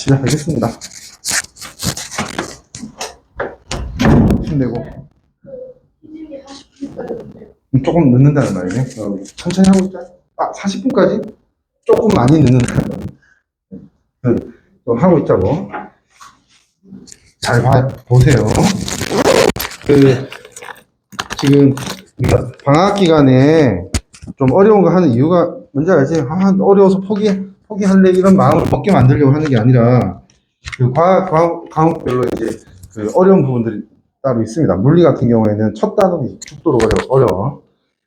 시작하겠습니다. 힘내고. 조금 늦는다는 말이네. 천천히 하고 있자. 40분까지? 조금 많이 늦는다는 말이네. 좀 하고 있자고. 잘 보세요. 지금 방학 기간에 좀 어려운 거 하는 이유가 뭔지 알지? 어려워서 포기할래 이런 마음을 먹게 만들려고 하는 게 아니라 그 과목별로 이제 그 어려운 부분들이 따로 있습니다. 물리 같은 경우에는 첫 단원이 죽도록 어려워.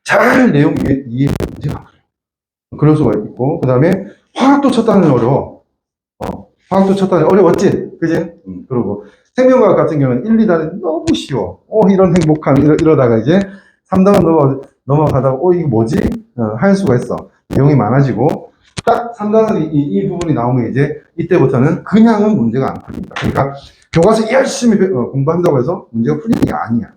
잘 내용 이해가 문제가 안 그래요. 그럴 수가 있고, 그 다음에 화학도 첫 단원이 어려워. 화학도 첫 단원이 어려웠지? 그지? 그리고 생명과학 같은 경우는 1, 2단이 너무 쉬워. 이런 행복함, 이러다가 이제 3단원 넘어가다가, 이게 뭐지? 할 수가 있어. 내용이 많아지고, 딱 3단원 이 부분이 나오면 이제 이때부터는 그냥은 문제가 안 풀립니다. 그러니까 교과서 열심히 공부한다고 해서 문제가 풀리는 게 아니야.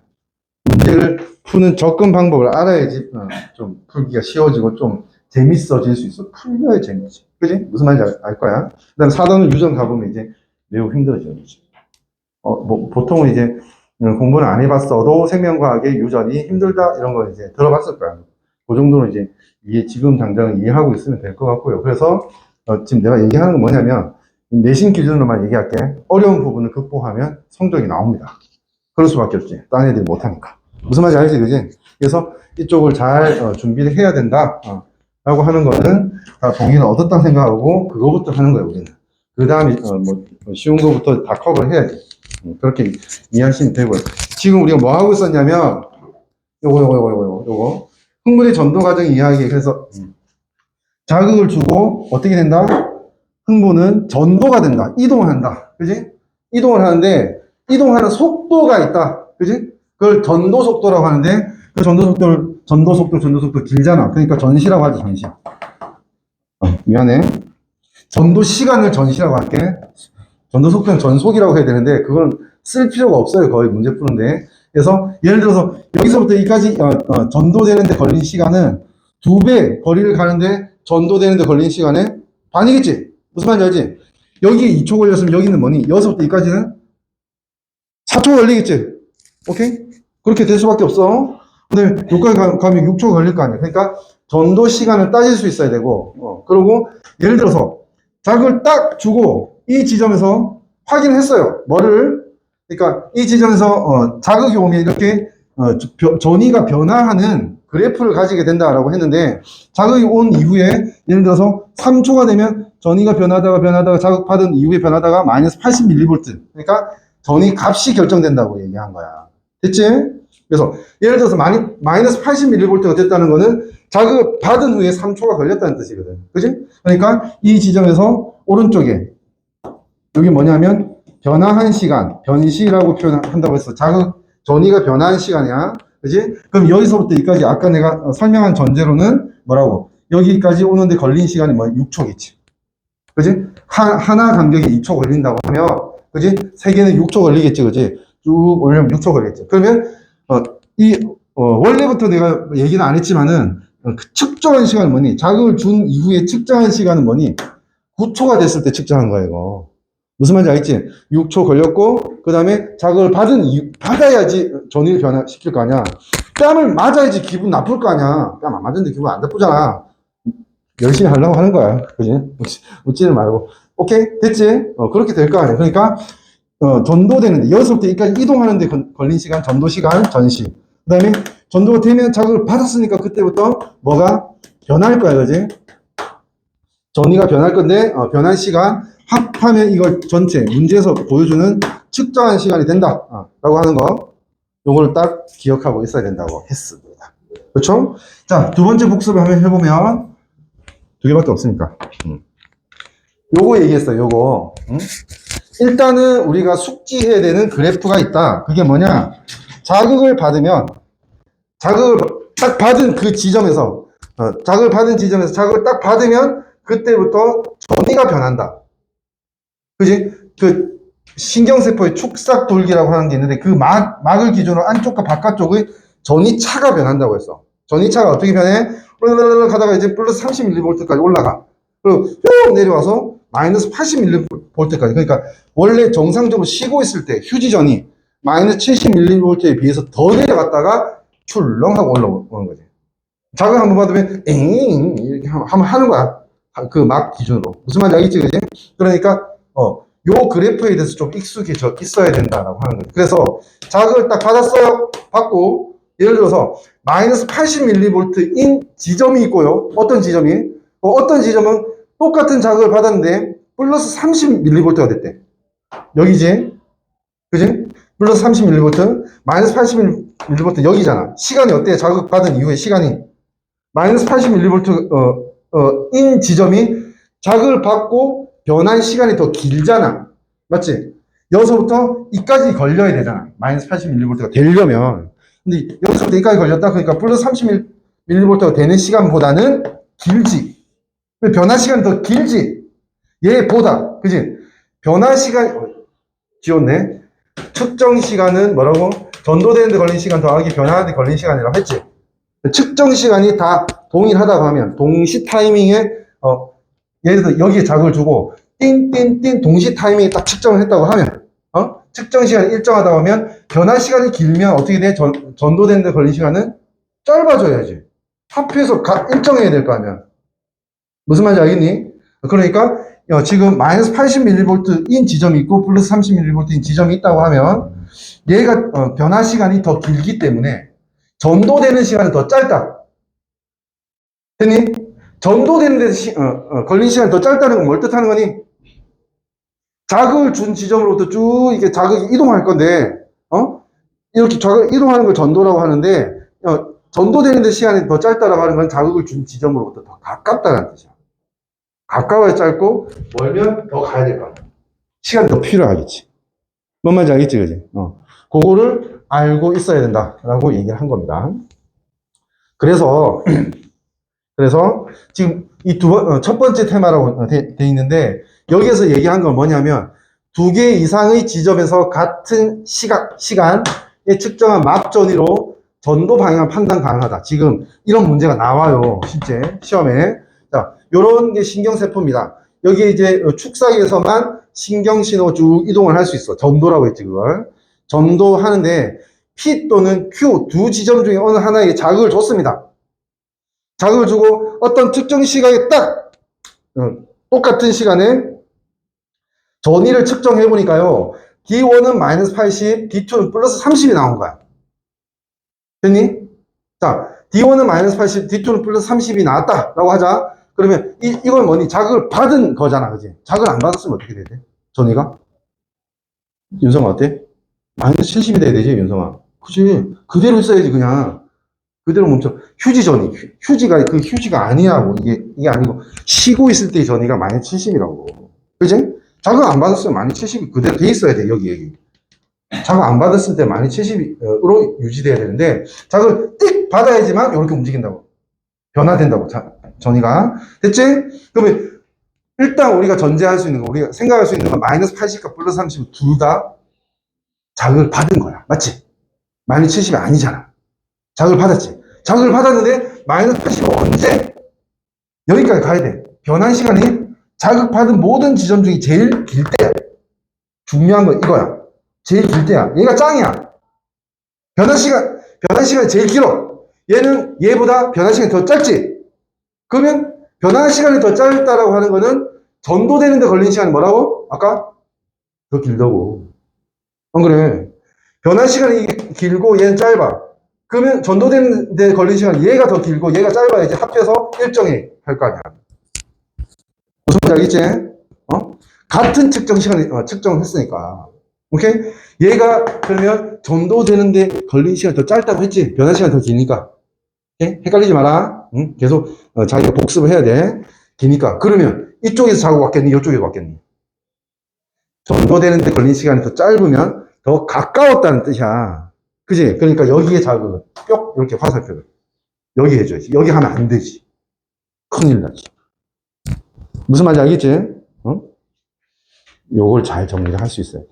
문제를 푸는 접근 방법을 알아야지 좀 풀기가 쉬워지고 좀 재밌어질 수 있어. 풀려야 재밌지. 그지? 무슨 말인지 알 거야. 그 다음에 4단원 유전 가보면 이제 매우 힘들어지는 거지. 보통은 이제 공부는 안 해봤어도 생명과학의 유전이 힘들다 이런 거 이제 들어봤을 거야. 그 정도는 이제 지금 당장 이해하고 있으면 될 것 같고요. 그래서 지금 내가 얘기하는 건 뭐냐면 내신 기준으로만 얘기할게. 어려운 부분을 극복하면 성적이 나옵니다. 그럴 수밖에 없지. 딴 애들이 못하니까. 무슨 말인지 알지, 그지? 그래서 이쪽을 잘 준비를 해야 된다. 라고 하는 거는 다 동의를 얻었다 생각하고 그거부터 하는 거예요, 우리는. 그 다음에 쉬운 거부터 다 커버를 해야지. 그렇게 이해하시면 되고요. 지금 우리가 뭐 하고 있었냐면 요거 흥분의 전도 과정 이야기. 그래서 자극을 주고 어떻게 된다? 흥분은 전도가 된다. 이동을 한다. 그지? 이동을 하는데 이동하는 속도가 있다. 그지? 그걸 전도 속도라고 하는데 그 전도 속도 길잖아. 그러니까 전시라고 하지, 전시. 미안해. 전도 시간을 전시라고 할게. 전도 속도는 전속이라고 해야 되는데 그건 쓸 필요가 없어요. 거의 문제 푸는데. 그래서 예를 들어서 여기서부터 여기까지 전도되는데 걸린 시간은 2배 거리를 가는데 전도되는데 걸린 시간의 반이겠지? 무슨 말인지 알지? 여기에 2초 걸렸으면 여기는 뭐니? 여기서부터 여기까지는 4초 걸리겠지? 오케이? 그렇게 될 수밖에 없어. 근데 여기까지 가면 6초 걸릴 거 아니야. 그러니까 전도 시간을 따질 수 있어야 되고, 그리고 예를 들어서 자극을 딱 주고 이 지점에서 확인을 했어요. 뭐를? 그러니까 이 지점에서 자극이 오면 이렇게 전위가 변화하는 그래프를 가지게 된다라고 했는데 자극이 온 이후에 예를 들어서 3초가 되면 전위가 변하다가 자극받은 이후에 변하다가 마이너스 80mV. 그러니까 전위 값이 결정된다고 얘기한 거야. 됐지? 그래서 예를 들어서 마이너스 80mV가 됐다는 거는 자극을 받은 후에 3초가 걸렸다는 뜻이거든. 그지? 그러니까 이 지점에서 오른쪽에 여기 뭐냐면 변화한 시간, 변시라고 표현한다고 했어. 전위가 변화한 시간이야. 그지? 그럼 여기서부터 여기까지 아까 내가 설명한 전제로는 뭐라고? 여기까지 오는데 걸린 시간이 6초겠지. 그지? 하나 간격이 2초 걸린다고 하면, 그지? 세 개는 6초 걸리겠지, 그지? 쭉 올리면 6초 걸리겠지. 그러면, 원래부터 내가 얘기는 안 했지만은, 그 측정한 시간은 뭐니? 자극을 준 이후에 측정한 시간은 뭐니? 9초가 됐을 때 측정한 거야, 이거. 무슨 말인지 알겠지? 6초 걸렸고, 그 다음에 자극을 받아야지 전위를 변화시킬 거 아니야. 뺨을 맞아야지 기분 나쁠 거 아니야. 뺨 안 맞았는데 기분 안 나쁘잖아. 열심히 하려고 하는 거야. 그지? 웃지는 말고. 오케이? 됐지? 그렇게 될 거 아니야. 그러니까, 전도되는데, 여기서부터 여기까지 이동하는데 걸린 시간, 전도 시간, 전시. 그 다음에 전도가 되면 자극을 받았으니까 그때부터 뭐가 변할 거야. 그지? 전위가 변할 건데, 변한 시간, 합하면 이걸 전체, 문제에서 보여주는 측정한 시간이 된다. 라고 하는 거. 요걸 딱 기억하고 있어야 된다고 했습니다. 그렇죠? 자, 두 번째 복습을 한번 해보면, 2개밖에 없으니까. 요거 얘기했어요, 요거. 일단은 우리가 숙지해야 되는 그래프가 있다. 그게 뭐냐? 자극을 딱 받은 그 지점에서, 자극을 딱 받으면, 그때부터 전위가 변한다. 그지? 그 신경세포의 축삭 돌기라고 하는 게 있는데 그 막을 기준으로 안쪽과 바깥쪽의 전위차가 변한다고 했어. 전위차가 어떻게 변해? 가다가 이제 플러스 30mV까지 올라가. 그리고 쭉 내려와서 마이너스 80mV까지. 그러니까 원래 정상적으로 쉬고 있을 때 휴지전이 마이너스 70mV에 비해서 더 내려갔다가 출렁하고 올라오는 거지. 자극 한번 받으면 엥 이렇게 한번 하는 거야. 그 막 기준으로. 무슨 말인지 알겠지, 그지? 그러니까 요 그래프에 대해서 좀 익숙해져 있어야 된다라고 하는 거예요. 그래서 자극을 딱 받았어요. 받고 예를 들어서 마이너스 80mV인 지점이 있고요. 어떤 지점이? 어떤 지점은 똑같은 자극을 받았는데 플러스 30mV가 됐대. 여기지? 그지? 플러스 30mV, 마이너스 80mV 여기잖아. 시간이 어때? 자극 받은 이후에 시간이 마이너스 80mV 인 지점이 자극을 받고 변한 시간이 더 길잖아. 맞지? 여기서부터 이까지 걸려야 되잖아. 마이너스 80mV가 되려면. 근데 여기서부터 이까지 걸렸다. 그러니까 플러스 30mV가 되는 시간보다는 길지. 변화 시간이 더 길지. 얘보다. 그지? 변화 시간, 지웠네. 측정 시간은 뭐라고? 전도되는데 걸린 시간 더하기 변화하는데 걸린 시간이라고 했지. 측정 시간이 다 동일하다고 하면, 동시 타이밍에, 예를 들어 여기에 자극을 주고, 띵띵띵 동시 타이밍에 딱 측정을 했다고 하면, 측정 시간이 일정하다고 하면, 변화 시간이 길면 어떻게 돼? 전도되는데 걸린 시간은 짧아져야지. 합해서 일정해야 될 거 아니야. 무슨 말인지 알겠니? 그러니까, 지금 마이너스 80mV인 지점이 있고, 플러스 30mV인 지점이 있다고 하면, 얘가, 변화 시간이 더 길기 때문에, 전도되는 시간은 더 짧다. 됐니? 전도되는 데 걸린 시간이 더 짧다는 건 뭘 뜻하는 거니? 자극을 준 지점으로부터 쭉 이렇게 자극이 이동할 건데, 이렇게 자극 이동하는 걸 전도라고 하는데, 전도되는 데 시간이 더 짧다라고 하는 건 자극을 준 지점으로부터 더 가깝다는 뜻이야. 가까워야 짧고, 멀면 더 가야 될 거 아니야. 시간이 더 필요하겠지. 뭔 말인지 알겠지, 그지? 그거를 알고 있어야 된다라고 얘기를 한 겁니다. 그래서 지금 이 첫 번째 테마라고 돼 있는데, 여기에서 얘기한 건 뭐냐면, 두 개 이상의 지점에서 같은 시간에 측정한 막 전위로 전도 방향 판단 가능하다. 지금 이런 문제가 나와요. 실제 시험에. 자, 요런 게 신경세포입니다. 여기에 이제 축사기에서만 신경신호 쭉 이동을 할 수 있어. 전도라고 했지, 그걸. 전도하는데, P 또는 Q 두 지점 중에 어느 하나에 자극을 줬습니다. 자극을 주고 어떤 특정 시각에 딱 똑같은 시간에 전위를 측정해 보니까요, D1은 마이너스 80, D2는 플러스 30이 나온 거야. 됐니? 자, D1은 마이너스 80, D2는 플러스 30이 나왔다라고 하자. 그러면 이건 뭐니? 자극을 받은 거잖아, 그지? 자극을 안 받았으면 어떻게 돼야 돼? 전위가? 윤성아 어때? 마이너스 70이 돼야 되지, 윤성아. 그치? 그대로 있어야지, 그냥. 그대로 멈춰. 휴지전이. 휴지가, 그 휴지가 아니라고. 이게 아니고. 쉬고 있을 때의 전이가 마이너스 70이라고. 그지? 자극 안 받았으면 마이너스 70이 그대로 돼 있어야 돼, 여기. 자극 안 받았을 때 마이너스 70으로 유지돼야 되는데, 자극을 띡 받아야지만 이렇게 움직인다고. 변화된다고, 전이가. 됐지? 그러면, 일단 우리가 전제할 수 있는 거, 우리가 생각할 수 있는 건 마이너스 80과 플러스 30은 둘 다 자극을 받은 거야. 맞지? 마이너스 70이 아니잖아. 자극을 받았지. 자극을 받았는데 마이너스 80은 언제? 여기까지 가야 돼. 변환 시간이 자극받은 모든 지점 중에 제일 길 때야. 중요한 건 이거야. 제일 길 때야. 얘가 짱이야. 변환 시간이 제일 길어. 얘는 얘보다 변환 시간이 더 짧지. 그러면 변환 시간이 더 짧다라고 하는 거는 전도되는데 걸린 시간이 뭐라고? 아까? 더 길다고. 안 그래? 변환 시간이 길고 얘는 짧아. 그러면 전도되는 데 걸린 시간 얘가 더 길고 얘가 짧아야지 합해서 일정히 할 거 아니야. 무슨 말인지 알겠지? 같은 측정 시간에 측정했으니까. 오케이? 얘가 그러면 전도되는데 걸린 시간이 더 짧다고 했지? 변화 시간이 더 기니까. 오케이? 헷갈리지 마라. 응? 계속 자기가 복습을 해야 돼. 기니까. 그러면 이쪽에서 자고 왔겠니? 이쪽에서 왔겠니? 전도되는데 걸린 시간이 더 짧으면 더 가까웠다는 뜻이야. 그지? 그러니까 여기에 자극을 뿅 이렇게 화살표를 여기 해줘야지. 여기 하면 안 되지. 큰일 나지. 무슨 말인지 알겠지? 요걸 잘 정리를 할 수 있어요.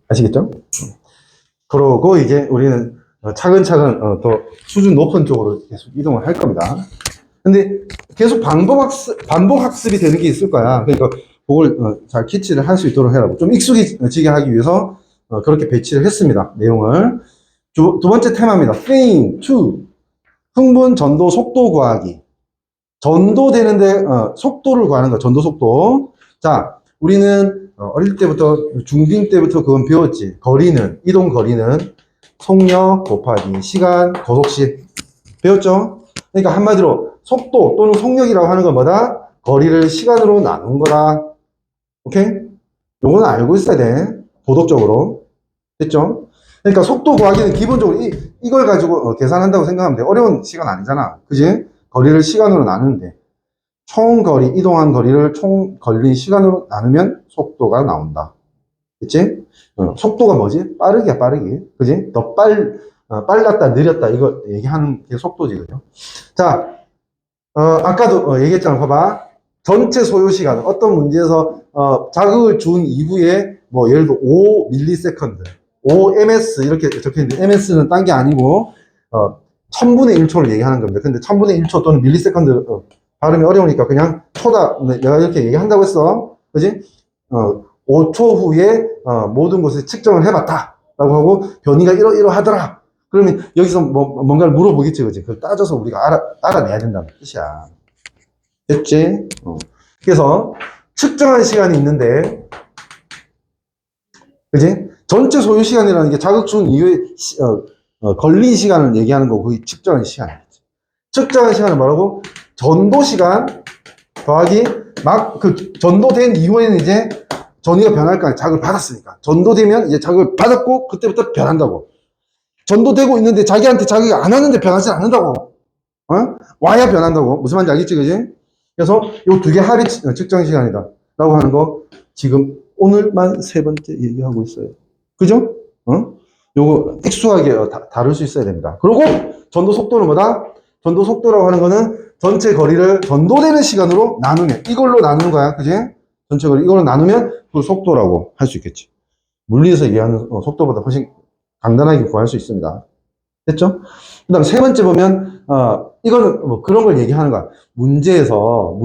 아시겠죠? 그러고 이제 우리는 차근차근 더 수준 높은 쪽으로 계속 이동을 할 겁니다. 근데 계속 반복 학습이 되는 게 있을 거야. 그러니까 그걸 잘 캐치를 할 수 있도록 해라고. 좀 익숙해지게 하기 위해서 그렇게 배치를 했습니다. 내용을. 두 번째 테마입니다. theme 2. 흥분, 전도, 속도 구하기. 전도되는데 속도를 구하는 거야. 전도 속도. 자, 우리는 어릴 때부터 중딩 때부터 그건 배웠지. 거리는, 이동 거리는 속력 곱하기 시간 거속시 배웠죠? 그러니까 한마디로 속도 또는 속력이라고 하는 건 뭐다? 거리를 시간으로 나눈 거다. 오케이? 요거는 알고 있어야 돼. 도덕적으로. 됐죠? 그러니까 속도 구하기는 기본적으로 이걸 가지고 계산한다고 생각하면 돼. 어려운 시간 아니잖아. 그지? 거리를 시간으로 나누는데 총 거리, 이동한 거리를 총 걸린 시간으로 나누면 속도가 나온다. 그치? 속도가 뭐지? 빠르기야, 빠르기. 그지? 더 빨랐다, 느렸다. 이거 얘기하는 게 속도지. 그죠? 자, 아까도 얘기했잖아. 봐봐. 전체 소요 시간. 어떤 문제에서, 자극을 준 이후에, 뭐, 예를 들어 5ms, 5ms, 이렇게 적혀있는데, ms는 딴 게 아니고, 1000분의 1초를 얘기하는 겁니다. 근데 1000분의 1초 또는 밀리세컨드, 발음이 어려우니까 그냥 초다, 내가 이렇게 얘기한다고 했어. 그지? 5초 후에 모든 것을 측정을 해봤다 라고 하고 변이가 이러하더라. 그러면 여기서 뭔가를 물어보겠지. 그지? 그걸 따져서 우리가 알아내야 된다는 뜻이야. 됐지? 그래서 측정한 시간이 있는데 그지? 전체 소요 시간이라는 게 자극 준 이후에 걸린 시간을 얘기하는 거고 그게 측정한 시간이겠지. 측정한 시간은 뭐라고? 전도 시간 더하기 전도된 이후에는 이제 전이가 변할 거 아니야. 자극을 받았으니까. 전도되면 이제 자극을 받았고 그때부터 변한다고. 전도되고 있는데 자기한테 자극이 안 왔는데 변하지 않는다고. 와야 변한다고. 무슨 말인지 알겠지, 그지? 그래서 요 두 개 합이 측정 시간이다. 라고 하는 거 지금 오늘만 세 번째 얘기하고 있어요. 그죠? 요거 액수하게 다룰 수 있어야 됩니다. 그리고 전도 속도는 뭐다? 전도 속도라고 하는 거는 전체 거리를 전도되는 시간으로 나누면 이걸로 나누는 거야. 그지? 전체 거리 이걸로 나누면 그 속도라고 할 수 있겠지. 물리에서 얘기하는 속도보다 훨씬 간단하게 구할 수 있습니다. 됐죠? 그 다음 세 번째 보면 이거는 뭐 그런 걸 얘기하는 거야. 문제에서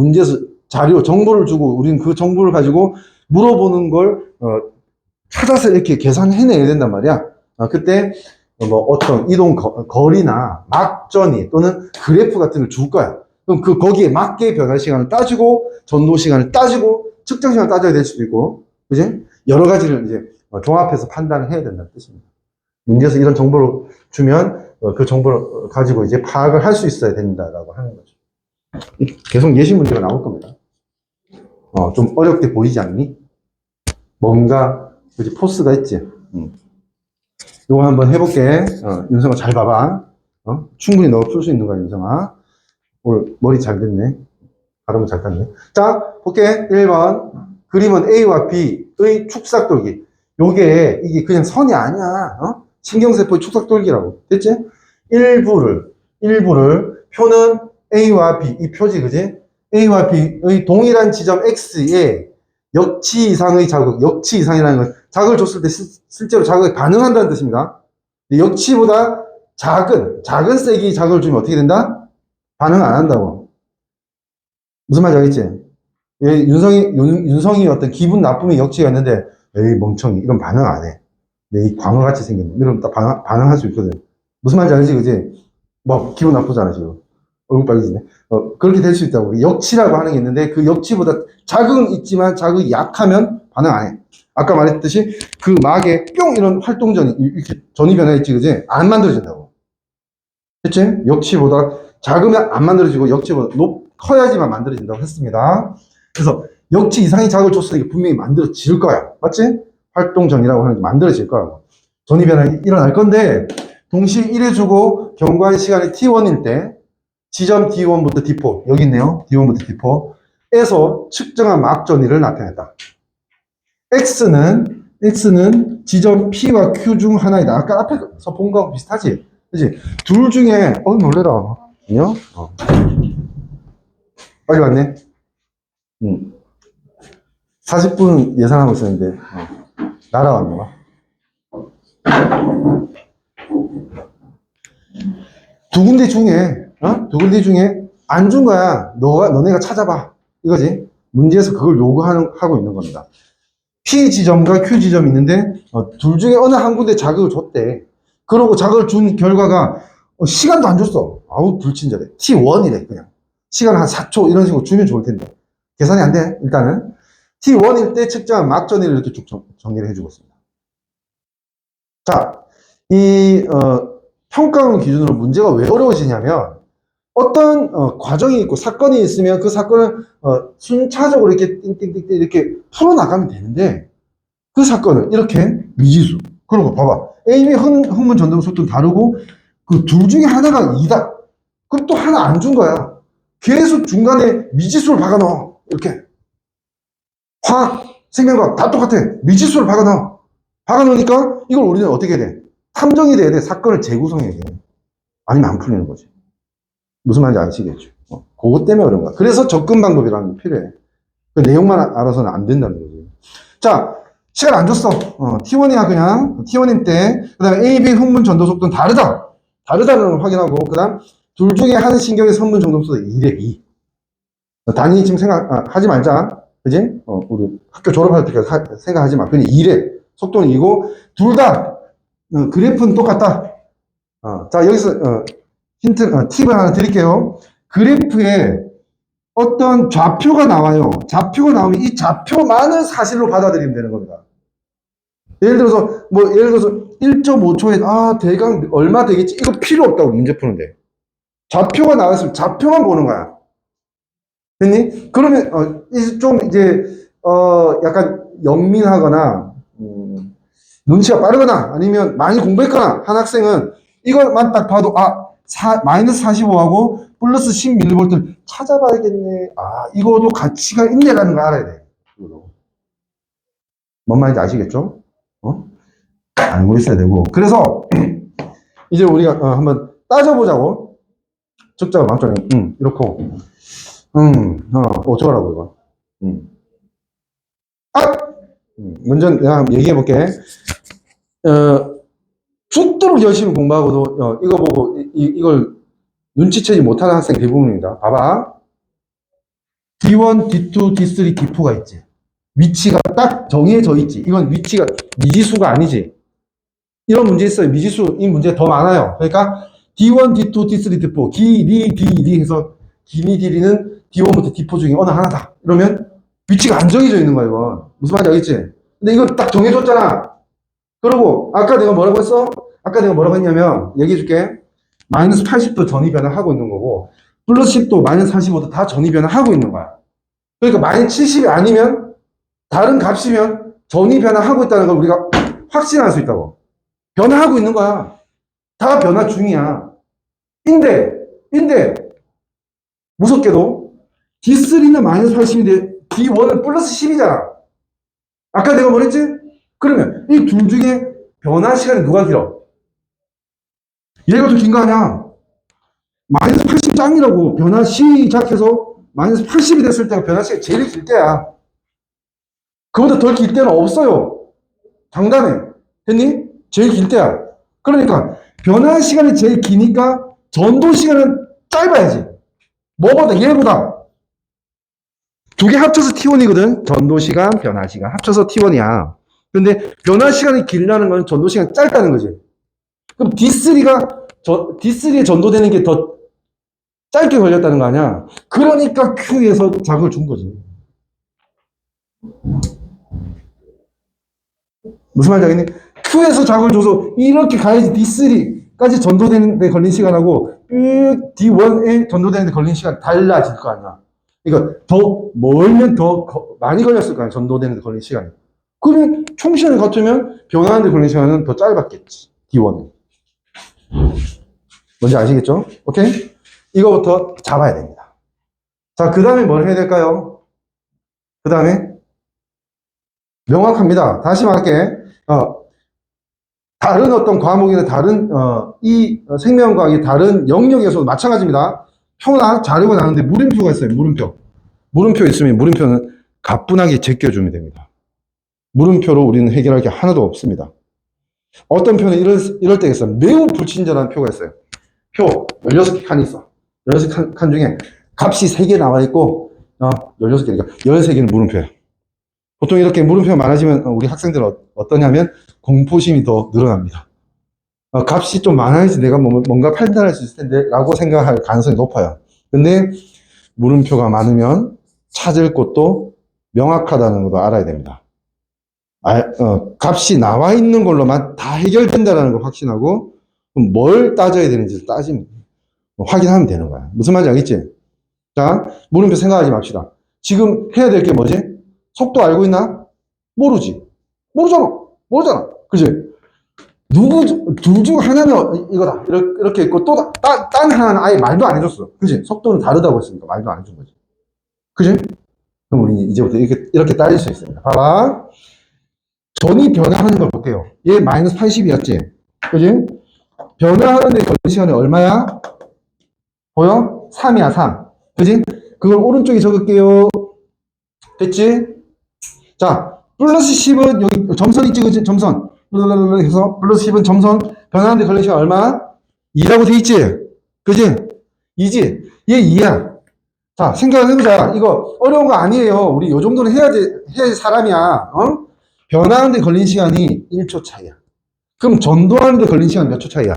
자료, 정보를 주고 우리는 그 정보를 가지고 물어보는 걸 찾아서 이렇게 계산해내야 된단 말이야. 그때 뭐 어떤 이동 거리나 막전이 또는 그래프 같은 걸 줄 거야. 그럼 거기에 맞게 변화 시간을 따지고 전도 시간을 따지고 측정 시간을 따져야 될 수도 있고, 그지? 여러 가지를 이제 종합해서 판단을 해야 된다는 뜻입니다. 문제에서 이런 정보를 주면 그 정보를 가지고 이제 파악을 할 수 있어야 된다라고 하는 거죠. 계속 예시 문제가 나올 겁니다. 좀 어렵게 보이지 않니? 뭔가 그지 포스가 있지. 이거 한번 해볼게. 윤성아 잘 봐봐. 충분히 너 풀 수 있는 거야, 윤성아. 오늘 머리 잘 됐네. 발음은 잘 땄네. 자, 볼게. 1번. 그림은 A와 B의 축삭돌기. 이게 그냥 선이 아니야. 신경세포의 축삭돌기라고. 됐지? 일부를, 표는 A와 B, 이 표지, 그지? A와 B의 동일한 지점 X에 역치 이상의 자극, 역치 이상이라는 건 자극을 줬을 때 실제로 자극에 반응한다는 뜻입니다. 역치보다 작은 세기 자극을 주면 어떻게 된다? 반응 안 한다고. 무슨 말인지 알겠지? 윤성이 어떤 기분 나쁨의 역치였는데, 에이, 멍청이. 이런 반응 안 해. 내 이 광어같이 생겼네. 이러면 딱 반응할 수 있거든. 무슨 말인지 알지, 그지? 뭐, 기분 나쁘잖아, 지금. 얼굴 빨개지네. 그렇게 될 수 있다고. 역치라고 하는 게 있는데, 그 역치보다 자극은 있지만 자극이 약하면 반응 안 해. 아까 말했듯이 그 막에 뿅! 이런 활동전이, 이렇게 전이 변화했지, 그지? 안 만들어진다고. 그치? 역치보다 작으면 안 만들어지고, 역치보다 커야지만 만들어진다고 했습니다. 그래서 역치 이상의 자극을 줬을 때 분명히 만들어질 거야. 맞지? 활동전이라고 하는 게 만들어질 거라고. 전이 변화가 일어날 건데, 동시에 1해주고 경과의 시간이 t1일 때, 지점 D1부터 D4, 여기 있네요. D1부터 D4에서 측정한 막전이를 나타냈다. X는 지점 P와 Q 중 하나이다. 아까 앞에서 본 거하고 비슷하지? 그치? 둘 중에, 놀래라. 아니요? 빨리 왔네. 40분 예상하고 있었는데, 날아왔네, 봐. 두 군데 중에 안 준 거야. 너네가 찾아봐. 이거지. 문제에서 그걸 요구하고 있는 겁니다. P 지점과 Q 지점이 있는데, 둘 중에 어느 한 군데 자극을 줬대. 그러고 자극을 준 결과가, 시간도 안 줬어. 아우, 불친절해. T1이래, 그냥. 시간 한 4초, 이런 식으로 주면 좋을 텐데. 계산이 안 돼, 일단은. T1일 때 측정한 막전위를 이렇게 쭉 정리를 해주고 있습니다. 자, 평가원 기준으로 문제가 왜 어려워지냐면, 어떤 과정이 있고 사건이 있으면 그 사건을 순차적으로 이렇게 띵띵띵 이렇게 풀어나가면 되는데, 그 사건을 이렇게 미지수. 그리고 봐봐. A의 흥분 전동 속도는 다르고 그 둘 중에 하나가 2다. 그럼 또 하나 안 준 거야. 계속 중간에 미지수를 박아넣어. 이렇게. 화학, 생명과학 다 똑같아. 미지수를 박아넣어. 박아놓으니까 이걸 우리는 어떻게 해야 돼? 탐정이 돼야 돼. 사건을 재구성해야 돼. 아니면 안 풀리는 거지. 무슨 말인지 아시겠죠? 그것 때문에 어려운 거야. 그래서 접근 방법이라는 게 필요해. 그 내용만 알아서는 안 된다는 거지. 자, 시간 안 줬어. T1이야, 그냥. T1인 때. 그 다음에 A, B 흥분 전도 속도는 다르다. 다르다는 걸 확인하고, 그 다음, 둘 중에 한 신경의 흥분 전도 속도가 2래, 2. 단위 지금 하지 말자. 그지? 우리 학교 졸업할 때 생각하지 마. 그냥 2래. 속도는 2고, 둘 다, 그래프는 똑같다. 자, 여기서, 팁을 하나 드릴게요. 그래프에 어떤 좌표가 나와요. 좌표가 나오면 이 좌표만을 사실로 받아들이면 되는 겁니다. 예를 들어서 1.5초에 대강 얼마 되겠지? 이거 필요 없다고 문제 푸는데. 좌표가 나왔으면 좌표만 보는 거야. 됐니? 그러면 좀 이제 약간 영민하거나 눈치가 빠르거나 아니면 많이 공부했거나 한 학생은 이것만 딱 봐도 마이너스 45하고 플러스 10mV를 찾아봐야겠네. 이거도 가치가 있네라는 걸 알아야 돼. 뭔 말인지 아시겠죠? 알고 있어야 되고. 그래서 이제 우리가 한번 따져보자고. 적자가 망점이 이렇고 어쩌라고 이거. 먼저 내가 한번 얘기해 볼게. 죽도록 열심히 공부하고도 이거 보고 이걸 눈치채지 못하는 학생 대부분입니다. 봐봐. D1, D2, D3, D4가 있지. 위치가 딱 정해져 있지. 이건 위치가 미지수가 아니지. 이런 문제 있어요. 미지수 이 문제 더 많아요. 그러니까 D1, D2, D3, D4 길이 D 해서 길이 D는 D1부터 D4 중에 어느 하나다. 이러면 위치가 안 정해져 있는 거야. 이건 무슨 말인지 알겠지? 근데 이거 딱 정해줬잖아. 그리고 아까 내가 뭐라고 했어? 아까 내가 뭐라고 했냐면 얘기해 줄게. 마이너스 80도 전위 변화하고 있는 거고 플러스 10도 마이너스 45도 다 전위 변화하고 있는 거야. 그러니까 마이너스 70이 아니면 다른 값이면 전위 변화하고 있다는 걸 우리가 확신할 수 있다고. 변화하고 있는 거야. 다 변화 중이야. 인데 무섭게도 D3는 마이너스 80인데 D1은 플러스 10이잖아. 아까 내가 뭐랬지? 그러면 이 둘 중에 변화 시간이 누가 길어? 얘가 더 긴 거 아니야? 마이너스 80 짱이라고. 변화 시작해서 마이너스 80이 됐을 때가 변화 시간이 제일 길 때야. 그보다 덜 길 때는 없어요. 장담해. 됐니? 제일 길 때야. 그러니까 변화 시간이 제일 기니까 전도 시간은 짧아야지. 뭐보다? 얘보다. 두 개 합쳐서 T1이거든. 전도 시간, 변화 시간 합쳐서 T1이야. 근데 변화 시간이 길다는 건 전도 시간이 짧다는 거지. 그럼 D3에 전도되는 게 더 짧게 걸렸다는 거 아니야? 그러니까 Q에서 자극을 준 거지. 무슨 말인지 알겠니? Q에서 자극을 줘서 이렇게 가야지 D3까지 전도되는 데 걸린 시간하고 D1에 전도되는 데 걸린 시간 달라질 거 아니야. 그러니까 더 멀면 더 많이 걸렸을 거 아니야. 전도되는 데 걸린 시간이. 그러면 총 시간이 같으면 변화하는 데 걸린 시간은 더 짧았겠지. D1은. 뭔지 아시겠죠? 오케이? 이거부터 잡아야 됩니다. 자, 그 다음에 뭘 해야 될까요? 그 다음에 명확합니다. 다시 말할게. 다른 어떤 과목이나 다른 이 생명과학의 다른 영역에서도 마찬가지입니다. 표나 자료가 나오는데 물음표가 있어요. 물음표 있으면 물음표는 가뿐하게 제껴주면 됩니다. 물음표로 우리는 해결할 게 하나도 없습니다. 어떤 표는 이럴 때가 있어요. 매우 불친절한 표가 있어요. 표 16개 칸이 있어. 16개 칸 중에 값이 3개 나와 있고, 16개니까 13개는 물음표예요. 보통 이렇게 물음표가 많아지면 우리 학생들은 어떠냐면 공포심이 더 늘어납니다. 값이 좀 많아야지 내가 뭔가 판단할 수 있을 텐데 라고 생각할 가능성이 높아요. 근데 물음표가 많으면 찾을 곳도 명확하다는 것도 알아야 됩니다. 값이 나와 있는 걸로만 다 해결된다는 걸 확신하고 그럼 뭘 따져야 되는지를 따지면 확인하면 되는 거야. 무슨 말인지 알겠지? 자, 물음표 생각하지 맙시다. 지금 해야 될 게 뭐지? 속도 알고 있나? 모르지. 모르잖아. 그지? 둘 중 하나는 이거다. 이렇게 있고, 딴 하나는 아예 말도 안 해줬어. 그지? 속도는 다르다고 했으니까 말도 안 해준 거지. 그지? 그럼 우리 이제부터 이렇게 따질 수 있습니다. 봐봐. 전이 변화하는 걸 볼게요. 얘 마이너스 80이었지? 그지? 변화하는데 걸리는 시간이 얼마야? 보여? 3이야, 3. 그지? 그걸 오른쪽에 적을게요. 됐지? 자, 플러스 10은 여기 점선 있지, 그지? 점선. 해서 플러스 10은 점선. 변화하는데 걸리는 시간 얼마? 2라고 돼 있지? 그지? 2지? 얘 2야. 자, 생각을 해보자. 이거 어려운 거 아니에요. 우리 요 정도는 해야지 사람이야. 변화하는데 걸린 시간이 1초 차이야. 그럼 전도하는데 걸린 시간 몇 초 차이야?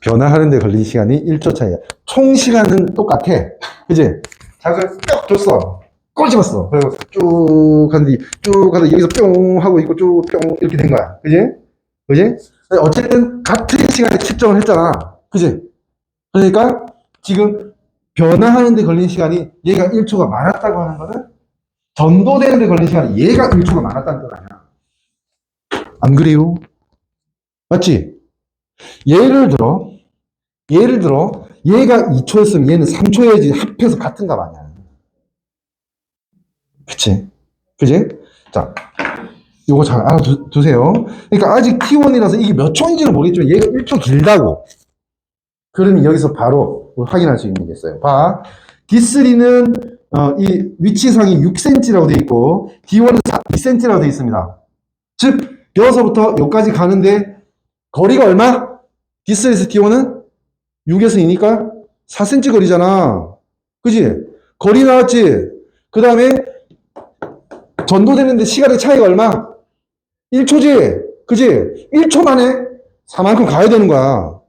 변화하는데 걸린 시간이 1초 차이야. 총 시간은 똑같아. 그지? 자극을 쭉 줬어. 꼬집었어. 그리고 쭉 하는데 여기서 뿅 하고 있고 쭉 뿅 이렇게 된 거야. 그지? 어쨌든 같은 시간에 측정을 했잖아. 그지? 그러니까 지금 변화하는데 걸린 시간이 얘가 1초가 많았다고 하는 거는 전도되는데 걸린 시간이 얘가 1초가 많았다는 건 아니야. 안 그래요? 맞지? 예를 들어 얘가 2초였으면 얘는 3초여야지 합해서 같은 값 아니야. 그치? 자, 요거 잘 알아두세요. 그러니까 아직 T1이라서 이게 몇 초인지는 모르겠지만 얘가 1초 길다고. 그러면 여기서 바로 확인할 수 있는 게 있어요. 봐. D3는 이 위치상이 6cm라고 돼 있고 D1은 2cm라고 돼 있습니다. 즉 여기서부터 여기까지 가는데 거리가 얼마? D3에서 D1은 6에서 2니까 4cm 거리잖아. 그지? 거리 나왔지? 그 다음에 전도되는데 시간의 차이가 얼마? 1초지? 그지? 1초 만에 4만큼 가야 되는 거야.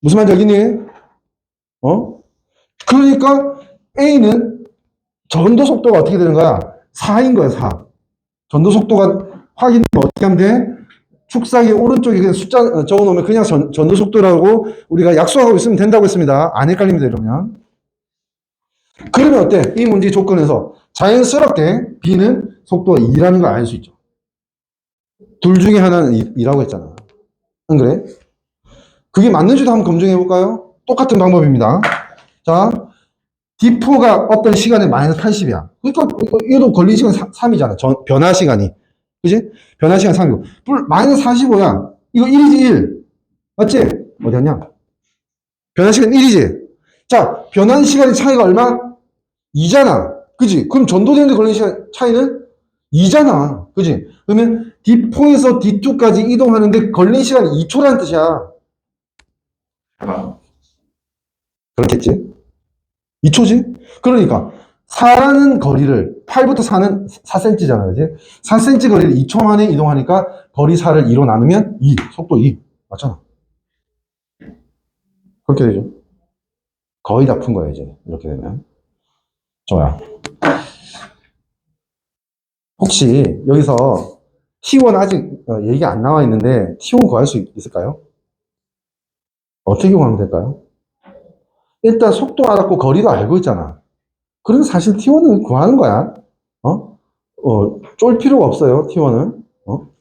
무슨 말인지 알겠니? 그러니까 A는 전도 속도가 어떻게 되는 거야? 4인 거야, 4. 전도 속도가 확인되면 어떻게 하면 돼? 축사기 오른쪽에 그냥 숫자 적어 놓으면 그냥 전도 속도라고 우리가 약속하고 있으면 된다고 했습니다. 안 헷갈립니다, 이러면. 그러면 어때? 이 문제 조건에서 자연스럽게 B는 속도가 2라는 걸 알 수 있죠. 둘 중에 하나는 2라고 했잖아. 안 그래? 그게 맞는지도 한번 검증해 볼까요? 똑같은 방법입니다. 자, D4가 어떤 시간에 마이너스 80이야. 그러니까 얘도 걸린 시간 3이잖아. 변화 시간이. 그지? 변화 시간 3이고. 마이너스 45야. 이거 1이지, 1. 맞지? 어디 갔냐? 변화 시간 1이지? 자, 변환 시간의 차이가 얼마? 2잖아. 그지? 그럼 전도되는데 걸린 시간 차이는 2잖아. 그지? 그러면 D4에서 D2까지 이동하는데 걸린 시간이 2초라는 뜻이야. 그렇겠지? 2초지? 그러니까 4라는 거리를 8부터 4는 4cm잖아. 그지? 4cm 거리를 2초 만에 이동하니까 거리 4를 2로 나누면 2. 속도 2. 맞잖아. 그렇게 되죠. 거의 다 푼 거야, 이제. 이렇게 되면. 좋아요. 혹시 여기서 T1 아직 얘기 안 나와 있는데 T1 구할 수 있을까요? 어떻게 구하면 될까요? 일단 속도 알았고 거리도 알고 있잖아. 그럼 사실 T1은 구하는 거야. 쫄 필요가 없어요, T1은.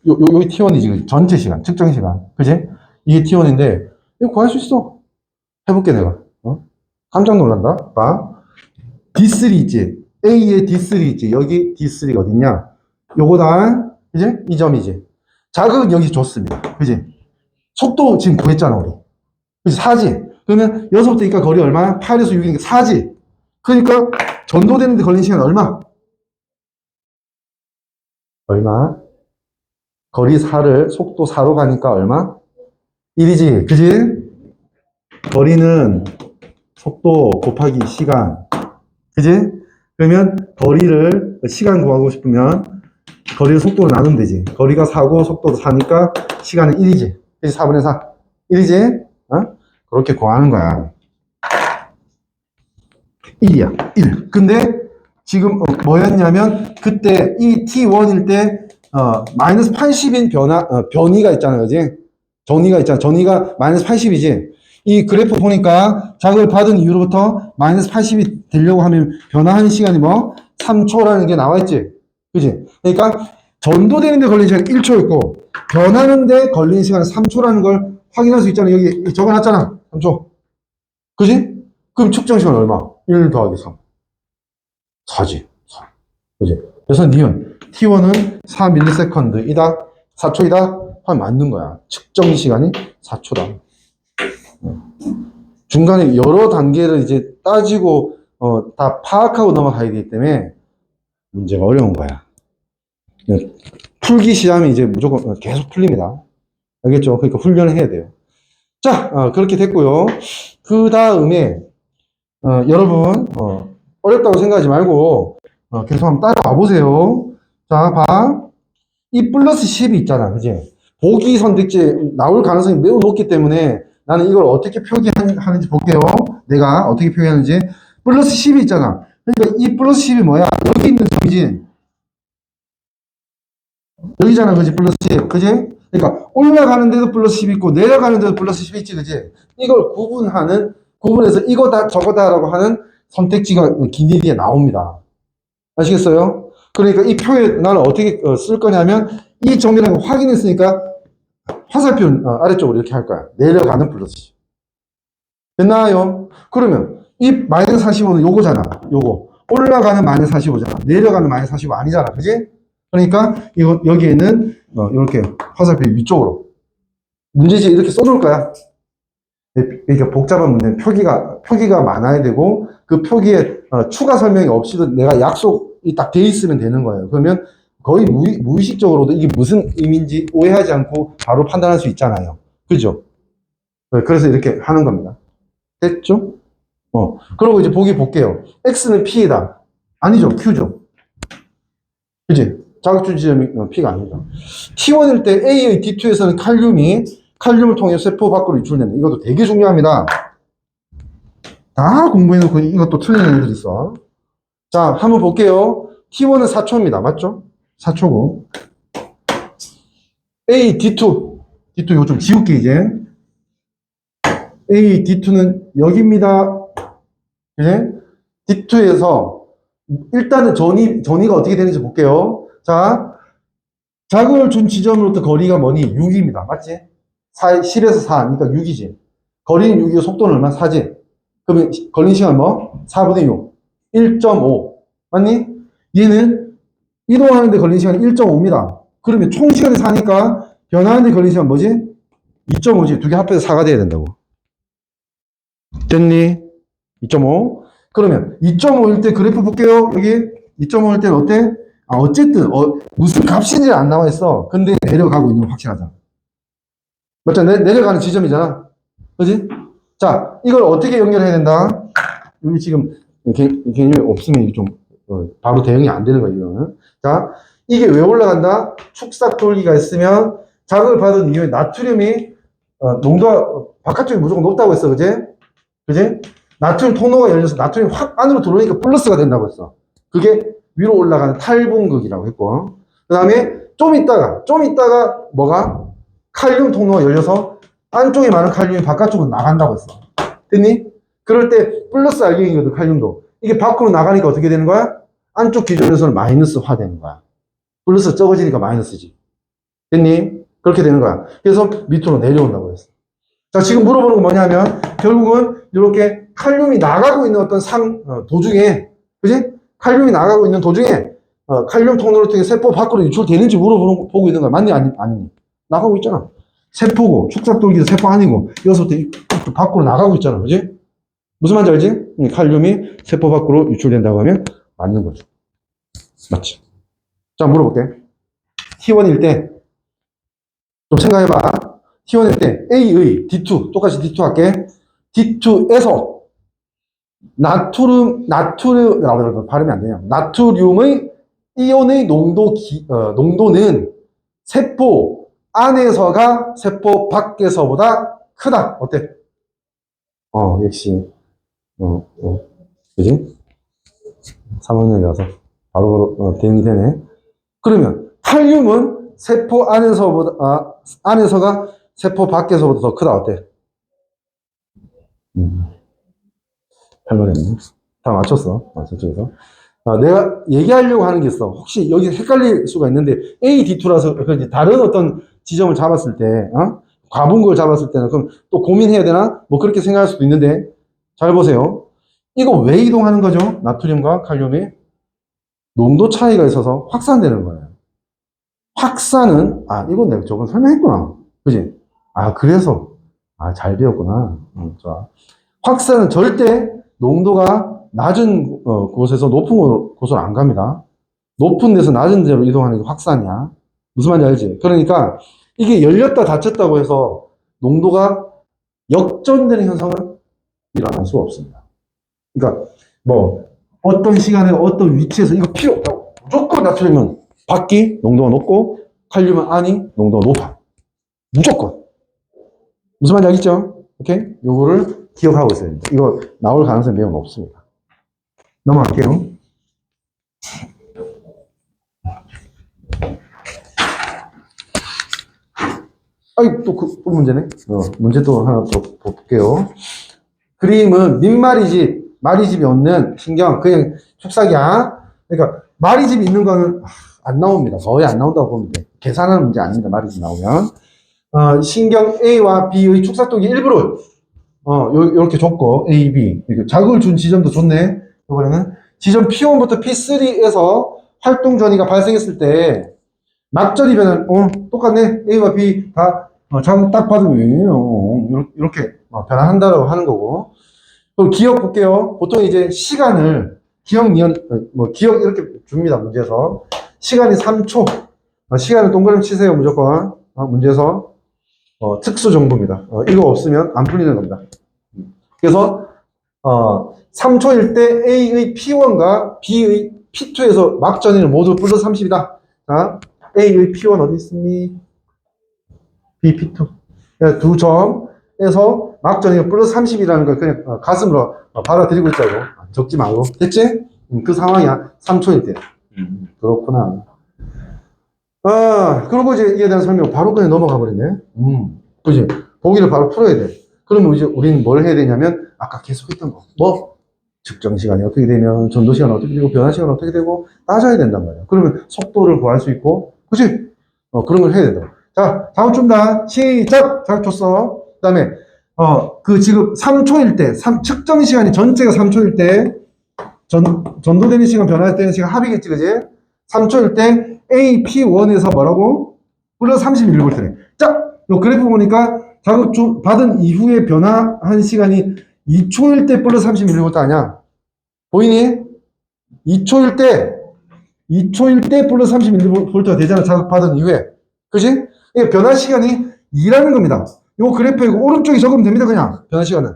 여기 T1이지, 전체 시간, 측정 시간. 그지? 이게 T1인데, 이거 구할 수 있어. 해볼게, 내가. 깜짝 놀란다. 봐. D3 있지? A에 D3 있지? 여기 D3가 어딨냐? 요거다. 그지? 이 점이지. 자극은 여기 줬습니다. 그지? 속도 지금 구했잖아, 우리. 그지? 4지? 그러면 여기서부터 니까 거리 얼마야? 8에서 6이니까 4지? 그러니까 전도되는데 걸린 시간 얼마? 얼마? 거리 4를 속도 4로 가니까 얼마? 1이지. 그지? 거리는 속도 곱하기 시간. 그지? 그러면 거리를, 시간 구하고 싶으면 거리를 속도로 나누면 되지. 거리가 4고 속도도 4니까 시간은 1이지. 그지? 4분의 4. 1이지? 어? 그렇게 구하는 거야. 1이야. 1. 근데 지금 뭐였냐면 그때 이 T1일 때 마이너스 80인 변이가 있잖아요. 그지? 전이가 있잖아. 전이가 마이너스 80이지. 이 그래프 보니까 자극을 받은 이후로부터 마이너스 80이 되려고 하면 변화하는 시간이 뭐? 3초라는 게 나와 있지. 그지? 그러니까 전도되는데 걸리는 시간이 1초였고 변하는데 걸리는 시간은 3초라는 걸 확인할 수 있잖아. 여기 적어놨잖아. 3초. 그지? 그럼 측정 시간 얼마? 1 더하기 3. 4지. 4. 그지? 그래서 니은 T1은 4ms이다. 4초이다. 하면 맞는 거야. 측정 시간이 4초다. 중간에 여러 단계를 이제 따지고 다 파악하고 넘어가야 되기 때문에 문제가 어려운 거야. 풀기 시작하면 이제 무조건 계속 풀립니다. 알겠죠? 그러니까 훈련을 해야 돼요. 자, 그렇게 됐고요. 그 다음에 여러분 어렵다고 생각하지 말고 계속 한번 따라와 보세요. 자, 봐. 이 플러스 10이 있잖아. 그지? 보기 선택지에 나올 가능성이 매우 높기 때문에 나는 이걸 어떻게 표기하는지 볼게요. 내가 어떻게 표기하는지. 플러스 10이 있잖아. 그러니까 이 플러스 10이 뭐야? 여기 있는 점이지. 여기잖아. 그지? 플러스 10. 그지? 그러니까 올라가는 데도 플러스 10 있고 내려가는 데도 플러스 10 있지. 그지? 이걸 구분해서 이거다 저거다라고 하는 선택지가 기니디에 나옵니다. 아시겠어요? 그러니까 이 표에 나는 어떻게 쓸 거냐면 이 점이라는 걸 확인했으니까 화살표 아래쪽으로 이렇게 할 거야. 내려가는 플러스 10. 됐나요? 그러면 이 마이너스 45는 요거잖아. 요거. 올라가는 마이너스 45잖아. 내려가는 마이너스 45 아니잖아. 그지? 그러니까 이거 여기에는 이렇게 화살표 위쪽으로 문제지 이렇게 써놓을 거야. 이렇게 복잡한 문제는 표기가 많아야 되고 그 표기에 추가 설명이 없이도 내가 약속이 딱 돼 있으면 되는 거예요. 그러면 거의 무의식적으로도 이게 무슨 의미인지 오해하지 않고 바로 판단할 수 있잖아요. 그죠? 그래서 이렇게 하는 겁니다. 됐죠? 그리고 이제 보기 볼게요. X는 P이다. 아니죠. Q죠. 그지? 자극준 지점이 P가 아니다. T1일 때 A의 D2에서는 칼륨을 통해 세포 밖으로 유출된다. 이것도 되게 중요합니다. 다 공부해놓고 이것도 틀린 애들 있어. 자, 한번 볼게요. T1은 4초입니다. 맞죠? 4초고. A, D2 이거 좀 지울게, 이제. A, D2는 여기입니다. 그지? D2에서 일단은 전이가 어떻게 되는지 볼게요. 자, 자극을 준 지점으로부터 거리가 뭐니? 6입니다. 맞지? 10에서 4, 그러니까 6이지. 거리는 6이고 속도는 얼마? 4지. 그러면 걸린 시간 뭐? 4분의 6. 1.5. 맞니? 얘는 이동하는데 걸린 시간이 1.5입니다. 그러면 총 시간이 4니까 변화하는데 걸린 시간 뭐지? 2.5지. 두 개 합해서 4가 돼야 된다고. 됐니? 2.5. 그러면 2.5일 때 그래프 볼게요. 여기 2.5일 때는 어때? 어쨌든 무슨 값인지 안 나와 있어. 근데 내려가고 있는 건 확실하잖아. 맞죠? 내려가는 지점이잖아. 그지? 자, 이걸 어떻게 연결해야 된다? 여기 지금 개념이 없으면 이게 좀 바로 대응이 안 되는 거예요. 이거는. 자, 이게 왜 올라간다? 축삭 돌기가 있으면 자극을 받은 이후에 나트륨이 농도가 바깥쪽이 무조건 높다고 했어. 그지? 그지? 나트륨 통로가 열려서 나트륨이 확 안으로 들어오니까 플러스가 된다고 했어. 그게 위로 올라가는 탈분극이라고 했고. 그 다음에 좀 있다가 뭐가? 칼륨 통로가 열려서 안쪽에 많은 칼륨이 바깥쪽으로 나간다고 했어. 됐니? 그럴 때 플러스 알갱이거든, 칼륨도. 이게 밖으로 나가니까 어떻게 되는 거야? 안쪽 기준에서는 마이너스화 되는 거야. 플러스 적어지니까 마이너스지. 됐니? 그렇게 되는 거야. 그래서 밑으로 내려온다고 했어. 자, 지금 물어보는 건 뭐냐면, 결국은 이렇게 칼륨이 나가고 있는 어떤 도중에, 그지? 칼륨이 나가고 있는 도중에, 칼륨 통로를 통해 세포 밖으로 유출되는지 보고 있는 거야. 맞니? 아니니? 나가고 있잖아. 세포고, 축삭돌기도 세포 아니고, 여기서부터 밖으로 나가고 있잖아. 그지? 무슨 말인지 알지? 칼륨이 세포 밖으로 유출된다고 하면 맞는 거죠. 맞지? 자, 물어볼게. T1일 때, 좀 생각해봐. T1일 때 A의 D2, 똑같이 D2 할게. D2에서 발음이 안 되냐. 나트륨의 이온의 농도는 세포 안에서가 세포 밖에서보다 크다. 어때? 역시. 그지? 3학년이라서 바로 대응이 되네. 그러면 칼륨은 세포 안에서가 세포 밖에서보다 더 크다. 어때? 할 말이 없네. 다 맞췄어. 저쪽에서. 내가 얘기하려고 하는 게 있어. 혹시 여기 헷갈릴 수가 있는데 A, D2라서 다른 어떤 지점을 잡았을 때, 과분걸 잡았을 때는 그럼 또 고민해야 되나? 뭐 그렇게 생각할 수도 있는데 잘 보세요. 이거 왜 이동하는 거죠? 나트륨과 칼륨이 농도 차이가 있어서 확산되는 거예요. 확산은 이건 내가 저번 설명했구나. 그지? 그래서 잘 배웠구나. 좋아. 확산은 절대 농도가 낮은 곳에서 높은 곳으로 안 갑니다. 높은 데서 낮은 데로 이동하는 게 확산이야. 무슨 말인지 알지? 그러니까 이게 열렸다 닫혔다고 해서 농도가 역전되는 현상은 일어날 수가 없습니다. 그러니까 뭐 어떤 시간에 어떤 위치에서 이거 필요 없다고. 무조건 나트륨은 밖이 농도가 높고 칼륨은 안이 농도가 높아. 무조건. 무슨 말인지 알겠죠? 오케이? 요거를 기억하고 있어야 됩니다. 이거 나올 가능성이 매우 높습니다. 넘어갈게요. 또 문제네. 문제 또 하나 더 볼게요. 그림은 마리집이 없는 신경, 그냥 축삭이야. 그러니까 마리집이 있는 거는 안 나옵니다. 거의 안 나온다고 보면 돼. 계산하는 문제 아닙니다. 마리집 나오면. 신경 A와 B의 축삭동의 일부를 요렇게 줬고 A, B 자극을 준 지점도 좋네. 이번에는 지점 P1부터 P3에서 활동 전이가 발생했을 때 막전이 똑같네. A와 B 다 자극 딱 받으면 이렇게 변화한다고 하는 거고. 그럼 기억 볼게요. 보통 이제 시간을 기억 이렇게 줍니다. 문제에서 시간이 3초. 시간을 동그라미 치세요. 무조건 문제에서 특수 정보입니다. 이거 없으면 안 풀리는 겁니다. 그래서 3초일 때 A의 P1과 B의 P2에서 막전이는 모두 플러스 30이다. 자, A의 P1 어디 있습니? B P2. 두 점에서 막전이는 플러스 30이라는 걸 그냥 가슴으로 받아들이고 있자고. 적지 말고. 됐지? 그 상황이야. 3초일 때. 그렇구나. 그리고 이제 이에 대한 설명 바로 그냥 넘어가 버리네. 그지? 보기를 바로 풀어야 돼. 그러면 이제 우리는 뭘 해야 되냐면, 아까 계속 했던 거. 측정 시간이 어떻게 되면, 전도 시간 어떻게 되고, 변화 시간 어떻게 되고, 따져야 된단 말이야. 그러면 속도를 구할 수 있고, 그지? 그런 걸 해야 된다. 자, 다음 줍니다. 시작! 잘 줬어. 그 다음에, 지금 3초일 때, 측정 시간이 전체가 3초일 때, 전도되는 시간, 변화되는 시간 합이겠지, 그지? 3초일 때, A, P1에서 뭐라고? 플러스 31V네. 자, 요 그래프 보니까 자극 받은 이후에 변화한 시간이 2초일 때 플러스 31V 아니야? 보이니? 2초일 때 플러스 31V가 되잖아. 자극 받은 이후에. 그지? 이게 변화 시간이 2라는 겁니다. 요 그래프에 오른쪽에 적으면 됩니다. 그냥. 변화 시간은.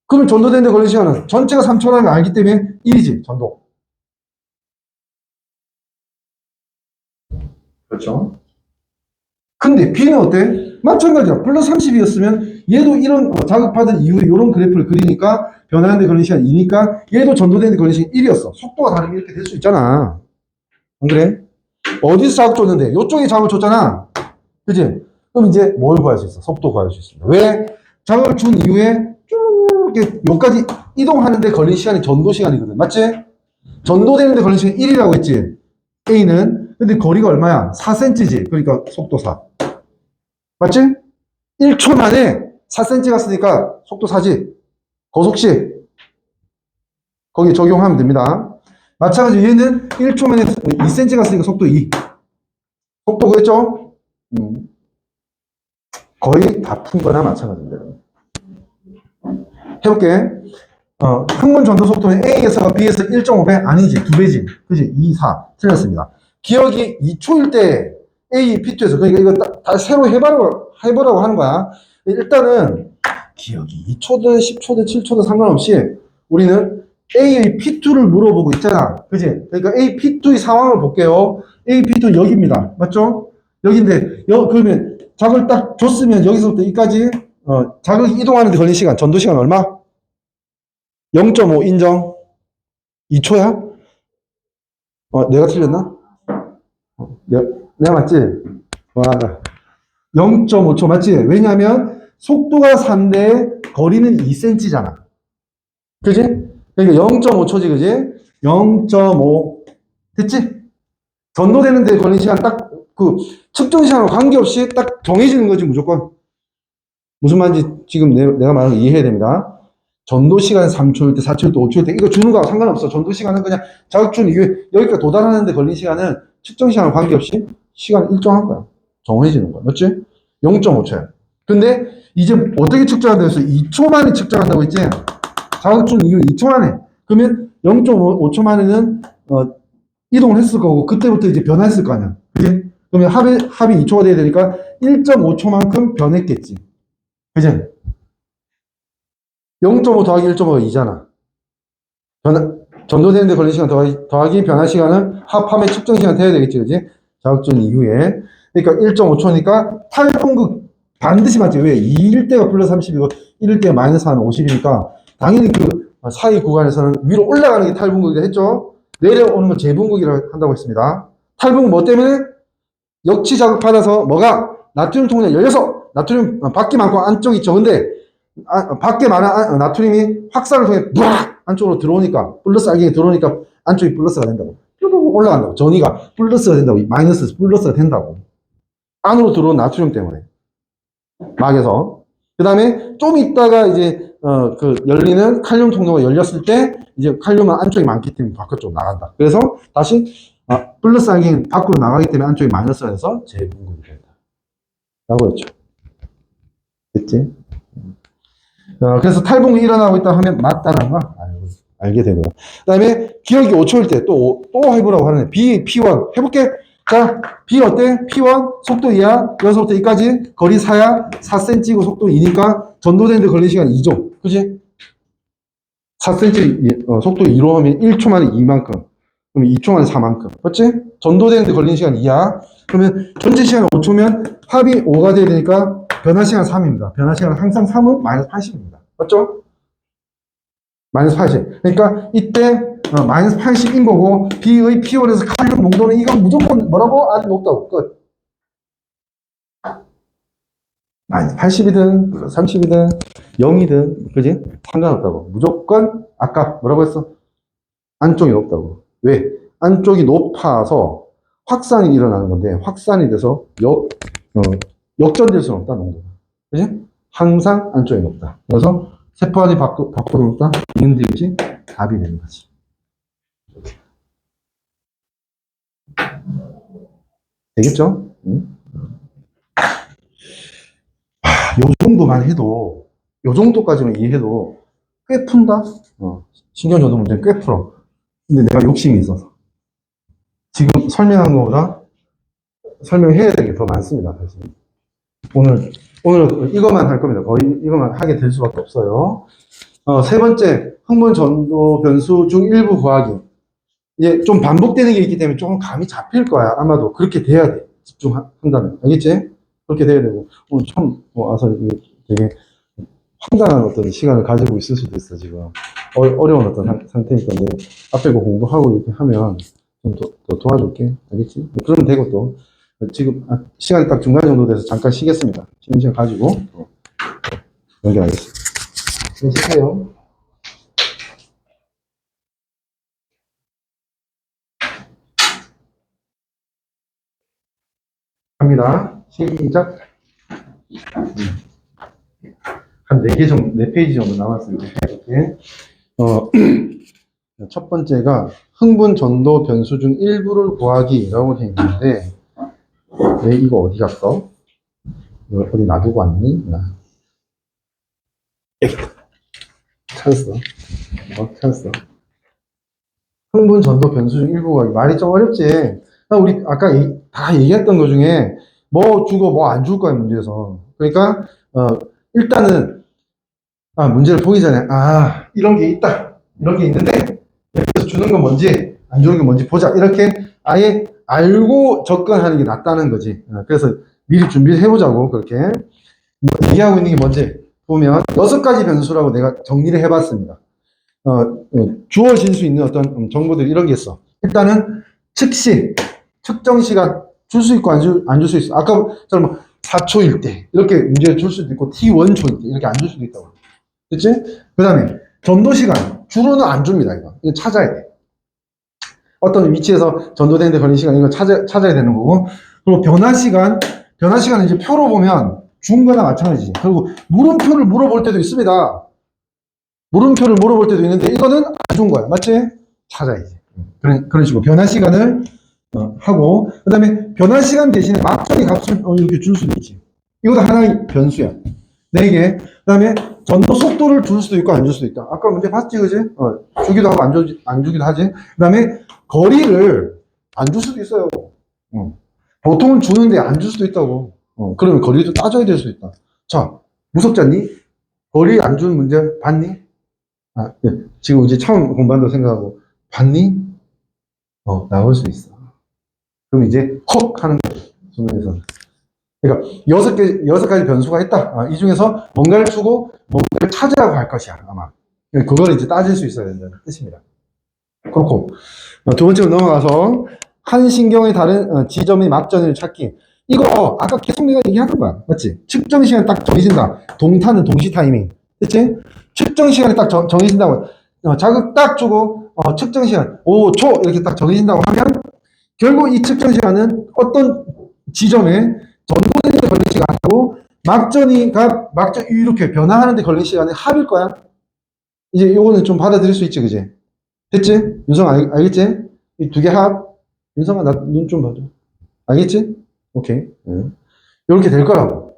그러면 전도되는데 걸린 시간은 전체가 3초라는 걸 알기 때문에 1이지. 전도. 그렇죠? 근데 B는 어때? 마찬가지야. 플러스 30이었으면 얘도 이런 자극받은 이후에 이런 그래프를 그리니까 변하는데 걸린 시간 2니까 얘도 전도되는데 걸린 시간 1이었어. 속도가 다르면 이렇게 될 수 있잖아. 안 그래? 어디서 자극 줬는데? 이쪽에 자극을 줬잖아. 그치? 그럼 이제 뭘 구할 수 있어? 속도 구할 수 있습니다. 왜? 자극을 준 이후에 쭉 이렇게 여기까지 이동하는데 걸린 시간이 전도 시간이거든. 맞지? 전도되는데 걸린 시간 1이라고 했지? A는. 근데 거리가 얼마야? 4cm지. 그러니까 속도 4. 맞지? 1초 만에 4cm 갔으니까 속도 4지. 거속시. 거기 적용하면 됩니다. 마찬가지로 얘는 1초 만에 2cm 갔으니까 속도 2. 속도 그랬죠? 거의 다 푼 거나 마찬가지입니다. 해볼게. 항문 전도 속도는 A에서 B에서 1.5배? 아니지. 2배지. 그지? 2, 4. 틀렸습니다. 기억이 2초일 때 A, P2에서. 그러니까 이거 다 새로 해보라고 하는 거야. 일단은 기억이 2초든 10초든 7초든 상관없이 우리는 A의 P2를 물어보고 있잖아. 그지? 그러니까 A, P2의 상황을 볼게요. A, P2 여기입니다. 맞죠? 여기인데, 그러면 작을 딱 줬으면 여기서부터 여기까지, 작을 이동하는 데 걸린 시간, 전도 시간 얼마? 0.5 인정? 2초야? 내가 틀렸나? 내가 맞지? 와, 0.5초 맞지? 왜냐하면 속도가 3대 거리는 2cm잖아. 그지? 그러니까 0.5초지, 그지? 0.5. 됐지? 전도되는데 걸린 시간 딱, 측정 시간과 관계없이 딱 정해지는 거지, 무조건. 무슨 말인지 지금 내가 말하는 거 이해해야 됩니다. 전도 시간 3초일 때, 4초일 때, 5초일 때, 이거 주는 거하고 상관없어. 전도 시간은 그냥 자극준 이게 여기까지 도달하는데 걸린 시간은 측정 시간과 관계없이 시간 일정한 거야. 정해지는 거야. 맞지? 0.5초야. 근데 이제 어떻게 측정한다고 했어? 2초 만에 측정한다고 했지? 자극준 이후 2초 만에. 그러면 0.5초 만에는, 이동을 했을 거고, 그때부터 이제 변했을 거 아니야. 그지? 그러면 합이 2초가 돼야 되니까 1.5초만큼 변했겠지. 그지? 0.5 더하기 1.5가 2잖아. 전도되는데 걸린 시간 더하기 변화 시간은 합하면 측정 시간 돼야 되겠지, 그지? 자극준 이후에. 그러니까 1.5초니까 탈분극 반드시 맞지? 왜? 2일 때가 플러스 30이고 1일 때가 마이너스 한 50이니까 당연히 그 사이 구간에서는 위로 올라가는 게 탈분극이라 했죠? 내려오는 걸 재분극이라고 한다고 했습니다. 탈분극 뭐 때문에? 역치 자극받아서 뭐가? 나트륨 통장 열려서 나트륨 밖에 많고 안쪽이 적은데 밖에 많은 나트륨이 확산을 통해 막 안쪽으로 들어오니까 플러스 알갱이 들어오니까 안쪽이 플러스가 된다고. 올라간다고. 전이가 플러스가 된다고. 마이너스 플러스가 된다고. 안으로 들어온 나트륨 때문에. 막에서. 그 다음에 좀 있다가 이제 열리는 칼륨 통로가 열렸을 때 이제 칼륨은 안쪽이 많기 때문에 바깥쪽으로 나간다. 그래서 다시 플러스 알갱이 밖으로 나가기 때문에 안쪽이 마이너스가 돼서 재분급이 된다. 라고 했죠. 됐지? 그래서 탈분이 일어나고 있다 하면 맞다라는 거 알게 되고요. 그 다음에 기억이 5초일 때 또 해보라고 하는 P1 해볼게. 자, B 어때? P1 속도 2야. 여기서부터 여기까지 거리 4야. 4cm고 속도 2니까 전도되는데 걸린 시간 2죠. 그지? 4cm 속도 2로 하면 1초 만에 2만큼. 그러면 2초 만에 4만큼. 맞지? 전도되는데 걸린 시간 2야. 그러면 전체 시간 5초면 합이 5가 돼야 되니까 변화 시간 3입니다. 변화 시간은 항상 3은 마이너스 80입니다. 맞죠? 마이너스 80. 그러니까 이때 마이너스 80인 거고 B의 P1에서 칼륨 농도는 이건 무조건 뭐라고? 아주 높다고. 끝. 마이너스 80이든 플러스 30이든 0이든 그지? 상관없다고. 무조건 아까 뭐라고 했어? 안쪽이 높다고. 왜? 안쪽이 높아서 확산이 일어나는 건데 확산이 돼서 역전될 수는 없다, 농도가. 그지? 항상 안쪽이 높다. 그래서 세포안이 밖으로 높다. 이는 되겠지? 답이 되는 거지. 되겠죠? 응? 요 정도만 해도, 요 정도까지는 이해해도 꽤 푼다? 신경전도 문제는 꽤 풀어. 근데 내가 욕심이 있어서. 지금 설명한 것보다 설명해야 될 게 더 많습니다, 사실. 오늘 이것만 할 겁니다. 거의 이것만 하게 될 수밖에 없어요. 세 번째, 흥분 전도 변수 중 일부 구하기. 이제 좀 반복되는 게 있기 때문에 조금 감이 잡힐 거야. 아마도 그렇게 돼야 돼. 집중한다면. 알겠지? 그렇게 돼야 되고. 오늘 처음 와서 되게 황당한 어떤 시간을 가지고 있을 수도 있어, 지금. 어려운 어떤 상태니까. 앞에 거 공부하고 이렇게 하면 좀 더 도와줄게. 알겠지? 그러면 되고 또. 지금 시간이 딱 중간 정도 돼서 잠깐 쉬겠습니다. 쉬는 시간 가지고 연결하겠습니다. 쉬세요. 갑니다. 시작. 한 4개 정도, 4페이지 정도 남았습니다. 이렇게. 첫 번째가 흥분 전도 변수 중 일부를 구하기라고 되어 있는데, 왜 이거 어디 갔어? 이거 어디 놔두고 왔니? 찾았어. 찾았어. 흥분 전도 변수 중 일부 구하기. 말이 좀 어렵지? 우리 아까 다 얘기했던 것 중에 뭐 주고 뭐 안 줄 거야, 문제에서. 그러니까, 일단은, 문제를 보기 전에, 이런 게 있다. 이런 게 있는데, 여기서 주는 건 뭔지, 안 주는 건 뭔지 보자. 이렇게 아예 알고 접근하는 게 낫다는 거지. 그래서 미리 준비를 해보자고, 그렇게. 뭐 얘기하고 있는 게 뭔지 보면, 6가지 변수라고 내가 정리를 해봤습니다. 주어질 수 있는 어떤 정보들 이런 게 있어. 일단은 측시, 측정 시간 줄 수 있고 안 줄 수 있어. 아까처럼 뭐 4초일 때 이렇게 문제를 줄 수도 있고 T1초일 때 이렇게 안 줄 수도 있다고. 그치? 그 다음에 전도 시간 주로는 안 줍니다. 이거 찾아야 돼. 어떤 위치에서 전도되는데 걸리는 시간 이거 찾아야 되는 거고. 그리고 변화 시간은 이제 표로 보면 준 거나 마찬가지지. 그리고 물음표를 물어볼 때도 있습니다. 물음표를 물어볼 때도 있는데 이거는 안 준 거야. 맞지? 찾아야지. 그런 식으로 변화 시간을 하고, 그 다음에 변화 시간 대신에 막판의 값을 이렇게 줄 수도 있지. 이것도 하나의 변수야. 4개. 그 다음에 전도 속도를 줄 수도 있고 안 줄 수도 있다. 아까 문제 봤지, 그지? 주기도 하고 안 주기도 하지. 그 다음에 거리를 안 줄 수도 있어요. 보통은 주는데 안 줄 수도 있다고. 그러면 거리도 따져야 될 수 있다. 자, 무섭지 않니? 거리 안 준 문제 봤니? 네. 지금 이제 처음 공부한다고 생각하고 봤니? 나올 수 있어. 그럼 이제 헉 하는 거예요. 중간에서. 그러니까 6가지 변수가 있다. 이 중에서 뭔가를 주고 뭔가를 찾으라고 할 것이야, 아마. 그걸 이제 따질 수 있어야 된다는 뜻입니다. 그렇고, 두 번째로 넘어가서 한 신경의 다른 지점의 막전을 찾기. 이거 아까 계속 내가 얘기하던 거야. 맞지? 측정 시간 딱 정해진다. 동타는 동시 타이밍. 그치? 측정 시간이 딱 정해진다고. 자극 딱 주고 측정 시간 5초 이렇게 딱 정해진다고 하면 결국 이 측정 시간은 어떤 지점에 전도되는 데 걸린 시간하고 막전 이렇게 변화하는 데 걸린 시간의 합일 거야. 이제 요거는 좀 받아들일 수 있지, 그지? 됐지? 윤성 알겠지? 이 두 개 합. 윤성아, 나 눈 좀 봐줘. 알겠지? 오케이. 이렇게 될 거라고.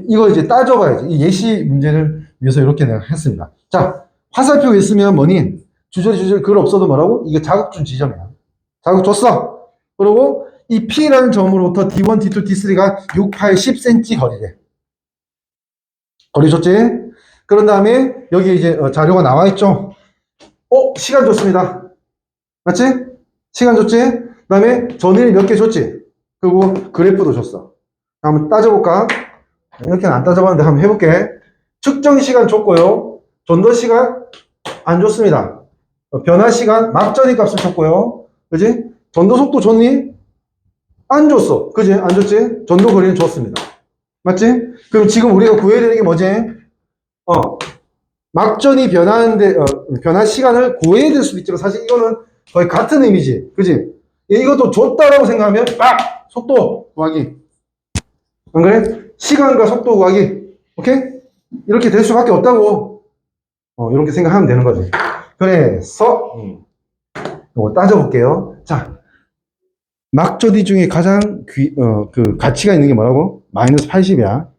이거 이제 따져봐야지. 이 예시 문제를 위해서 이렇게 내가 했습니다. 자, 화살표 있으면 뭐니? 주저리 글 없어도 뭐라고? 이게 자극 준 지점이야. 자극 줬어. 그리고 이 P라는 점으로부터 D1, D2, D3가 6, 8, 10cm 거리래. 거리 줬지? 그런 다음에 여기 이제 자료가 나와 있죠? 시간 줬습니다. 맞지? 시간 줬지? 그 다음에 전일 몇 개 줬지? 그리고 그래프도 줬어. 한번 따져볼까? 이렇게는 안 따져봤는데 한번 해볼게. 측정 시간 줬고요. 전도 시간 안 줬습니다. 변화 시간 막전이 값을 줬고요. 그지? 전도 속도 줬니? 안 줬어. 그지? 안 줬지? 전도 거리는 줬습니다. 맞지? 그럼 지금 우리가 구해야 되는 게 뭐지? 막전이 변하는데, 변화 시간을 구해야 될 수도 있지만 사실 이거는 거의 같은 의미지. 그지? 이것도 줬다라고 생각하면 속도 구하기. 안 그래? 시간과 속도 구하기. 오케이? 이렇게 될 수밖에 없다고. 이렇게 생각하면 되는 거지. 그래서 이거 따져볼게요. 자, 막저디 중에 가장 그 가치가 있는 게 뭐라고? 마이너스 80이야.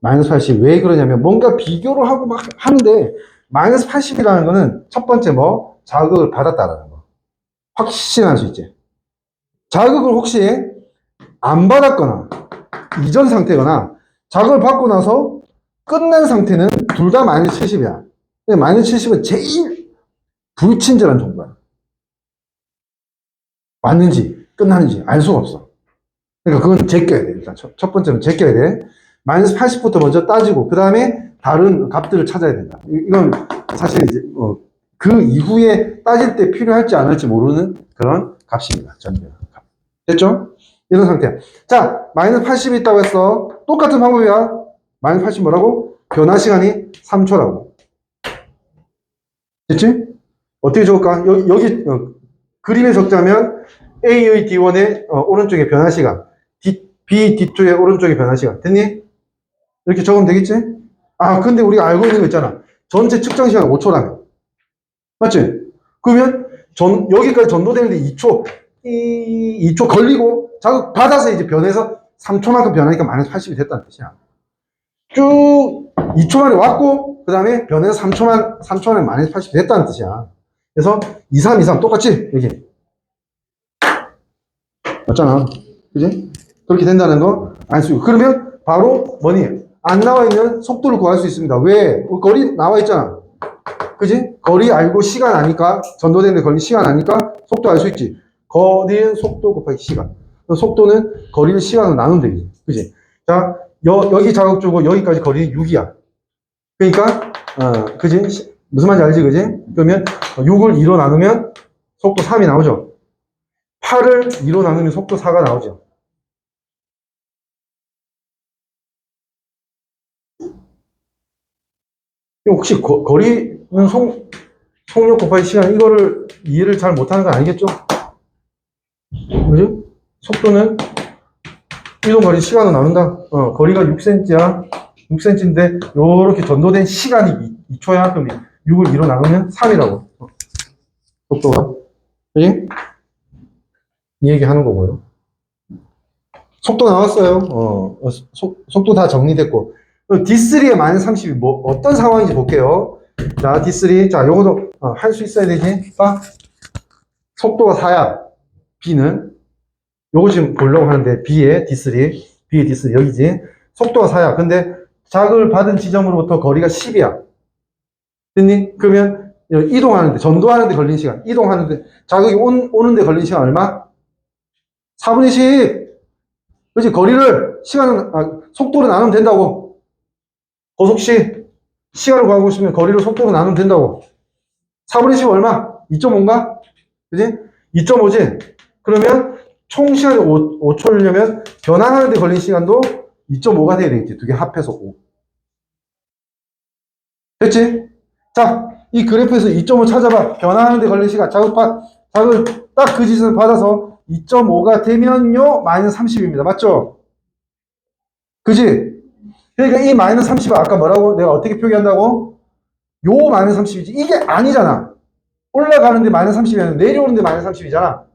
마이너스 80. 왜 그러냐면 뭔가 비교를 하고 막 하는데 마이너스 80이라는 거는 첫 번째 뭐 자극을 받았다라는 거. 확신할 수 있지. 자극을 혹시 안 받았거나 이전 상태거나 자극을 받고 나서 끝난 상태는 둘 다 마이너스 70이야. 마이너스 70은 제일 불친절한 정도야. 왔는지 끝났는지 알 수가 없어. 그러니까 그건 제껴야 돼. 일단 첫 번째는 제껴야 돼. 마이너스 80부터 먼저 따지고 그 다음에 다른 값들을 찾아야 된다. 이건 사실 이제 그 이후에 따질 때 필요할지 안 할지 모르는 그런 값입니다. 전변 값. 됐죠? 이런 상태야. 자, 마이너스 80이 있다고 했어. 똑같은 방법이야. 마이너스 80 뭐라고? 변화 시간이 3초라고. 됐지? 어떻게 적을까? 여기 그림에 적자면 A의 D1의 오른쪽에 변화 시간, B, D2의 오른쪽에 변화 시간. 됐니? 이렇게 적으면 되겠지? 근데 우리가 알고 있는 거 있잖아. 전체 측정 시간 5초라며. 맞지? 그러면 여기까지 전도되는데 2초 걸리고 자극 받아서 이제 변해서 3초만큼 변하니까 마이너스 80이 됐다는 뜻이야. 쭉 2초 만에 왔고 그 다음에 변해서 3초 만에 마이너스 80이 됐다는 뜻이야. 그래서 2, 3, 2, 3 똑같지? 여기. 맞잖아. 그지? 그렇게 된다는 거 알 수 있고. 그러면 바로 뭐니? 안 나와 있는 속도를 구할 수 있습니다. 왜? 거리 나와 있잖아. 그지? 거리 알고 시간 아니까, 전도되는데 걸린 시간 아니까 속도 알 수 있지. 거리는 속도 곱하기 시간. 속도는 거리를 시간으로 나누면 되지. 그지? 자, 여기 자극 주고 여기까지 거리는 6이야. 그러니까, 그지? 무슨 말인지 알지? 그지? 그러면 6을 2로 나누면 속도 3이 나오죠. 8을 2로 나누면 속도 4가 나오죠. 혹시 거리는 속력 곱하기 시간 이거를 이해를 잘 못하는 건 아니겠죠? 그지? 속도는 이동 거리 시간으로 나눈다. 거리가 6cm야. 6cm인데 요렇게 전도된 시간이 2초야. 그럼 6을 2로 나누면 3이라고. 속도가. 그지? 이 얘기 하는 거고요. 속도 나왔어요. 속도 다 정리됐고. D3의 마이너스 30이 뭐, 어떤 상황인지 볼게요. 자, D3. 자, 요것도 할 수 있어야 되지. 봐. 속도가 4야. B는. 요거 지금 보려고 하는데, B의 D3 여기지. 속도가 4야. 근데 자극을 받은 지점으로부터 거리가 10이야. 됐니? 그러면 이동하는데, 전도하는데 걸린 시간. 이동하는데, 자극이 오는데 걸린 시간 얼마? 4분의 10. 그렇지? 거리를, 속도로 나누면 된다고. 고속시, 시간을 구하고 싶으면 거리를 속도로 나누면 된다고. 4분의 10 얼마? 2.5인가? 그지? 2.5지? 그러면 총 시간이 5초려면 변환하는 데 걸린 시간도 2.5가 돼야 되겠지. 두 개 합해서 5. 됐지? 자, 이 그래프에서 2.5 찾아봐. 변환하는 데 걸린 시간. 자극을 딱 그 지점을 받아서 2.5가 되면요, 마이너스 30입니다. 맞죠? 그지? 그러니까 이 마이너스 30을 아까 뭐라고? 내가 어떻게 표기한다고? 요 마이너스 30이지. 이게 아니잖아. 올라가는데 마이너스 30이면 내려오는데 마이너스 30이잖아.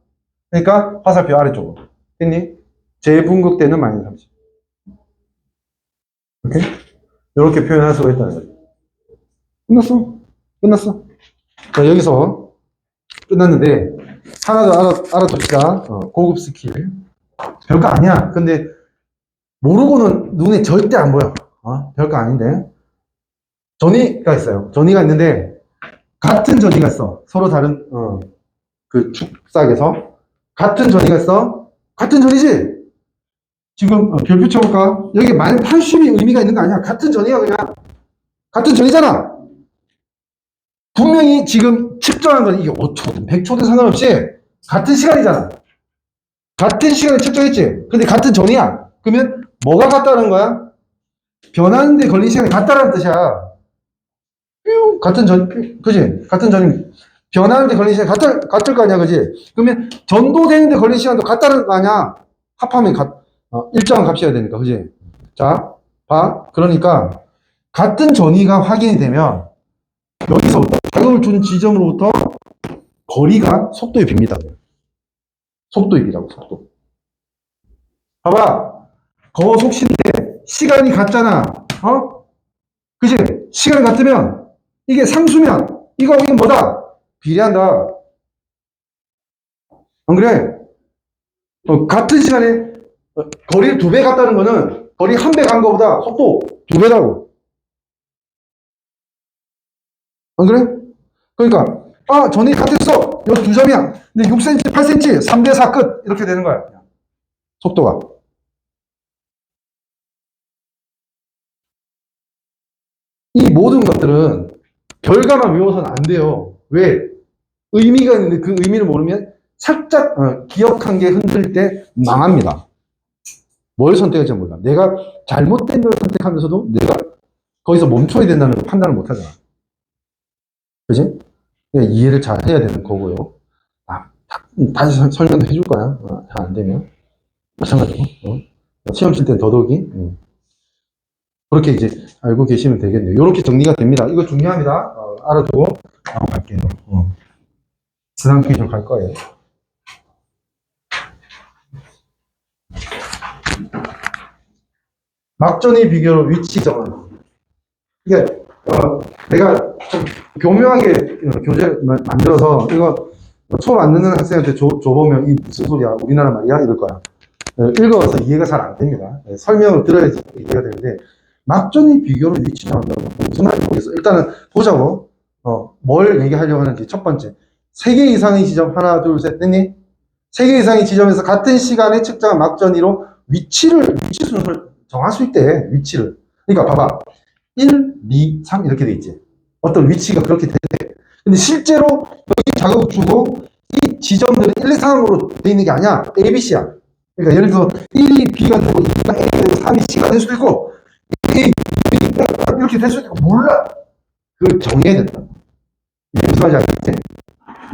그러니까 화살표 아래쪽으로. 됐니? 재분극되는 마이너스 30. 오케이? 이렇게 표현할 수가 있다는 거죠. 끝났어. 자, 여기서 끝났는데, 하나 더 알아둡시다. 고급 스킬. 별거 아니야. 근데, 모르고는 눈에 절대 안 보여. 별거 아닌데. 전이가 있어요. 전이가 있는데, 같은 전이가 있어. 서로 다른, 그 축삭에서. 같은 전이가 있어. 같은 전이지? 지금, 별표 쳐볼까? 여기 마이너스 80이 의미가 있는 거 아니야. 같은 전이야, 그냥. 같은 전이잖아. 분명히 지금 측정한 건 이게 5초든 100초든 상관없이 같은 시간이잖아. 같은 시간에 측정했지. 근데 같은 전이야. 그러면 뭐가 같다는 거야? 변하는데 걸린 시간이 같다는 뜻이야. 같은 전, 그지? 같은 전이 변하는데 걸린 시간이 같을 거 아니야, 그지? 그러면 전도되는데 걸린 시간도 같다는 거 아니야? 합하면 일정한 값이어야 되니까, 그지? 자, 봐. 그러니까 같은 전위가 확인이 되면 여기서부터 자극을 준 지점으로부터 거리가 속도의 비입니다. 속도의 비라고, 속도. 봐봐. 거속시인데 시간이 같잖아. 그지? 시간이 같으면 이게 상수면 이거 뭐다? 비례한다. 안 그래? 같은 시간에 거리를 2배 갔다는 거는 거리 1배 간 거보다 속도 2배라고. 안 그래? 그러니까 전이 같았어. 요 2점이야. 근데 6cm, 8cm, 3대 4 끝. 이렇게 되는 거야. 속도가. 이 모든 것들은 결과만 외워서는 안 돼요. 왜? 의미가 있는데 그 의미를 모르면 살짝 기억한 게 흔들릴 때 망합니다. 뭘 선택할지 몰라. 내가 잘못된 걸 선택하면서도 내가 거기서 멈춰야 된다는 걸 판단을 못 하잖아. 그지? 이해를 잘 해야 되는 거고요. 다시 설명도 해줄 거야. 잘 안 되면. 마찬가지고. 시험 칠 땐 더더욱이. 그렇게 이제 알고 계시면 되겠네요. 이렇게 정리가 됩니다. 이거 중요합니다. 알아두고 갈게요. 그 다음 페이지로 갈 거예요. 막전의 비교로 위치 정한. 이게 내가 좀 교묘하게 교재를 만들어서 이거 수업 안 듣는 학생한테 줘보면 이 무슨 소리야? 우리나라 말이야? 이럴 거야. 읽어서 이해가 잘 안 됩니다. 설명을 들어야지 이해가 되는데, 막전이 비교로 위치 나온다고. 무슨 말인지 모르겠어. 일단은 보자고. 뭘 얘기하려고 하는지. 첫 번째. 3개 이상의 지점, 하나, 둘, 셋, 됐니? 3개 이상의 지점에서 같은 시간에 측정한 막전이로 위치 순서를 정할 수 있대. 위치를. 그러니까 봐봐. 1, 2, 3 이렇게 돼 있지. 어떤 위치가 그렇게 돼. 근데 실제로 여기 자극 주고 이 지점들은 1, 2, 3으로 돼 있는 게 아니야. A, B, C야. 그러니까 예를 들어서 1이 B가 되고 2가 A가 되고 3이 C가 될 수도 있고 A, B가 이렇게 될 수도 있고 몰라. 그걸 정해야 된다. 이게 무슨 말인지 알겠지?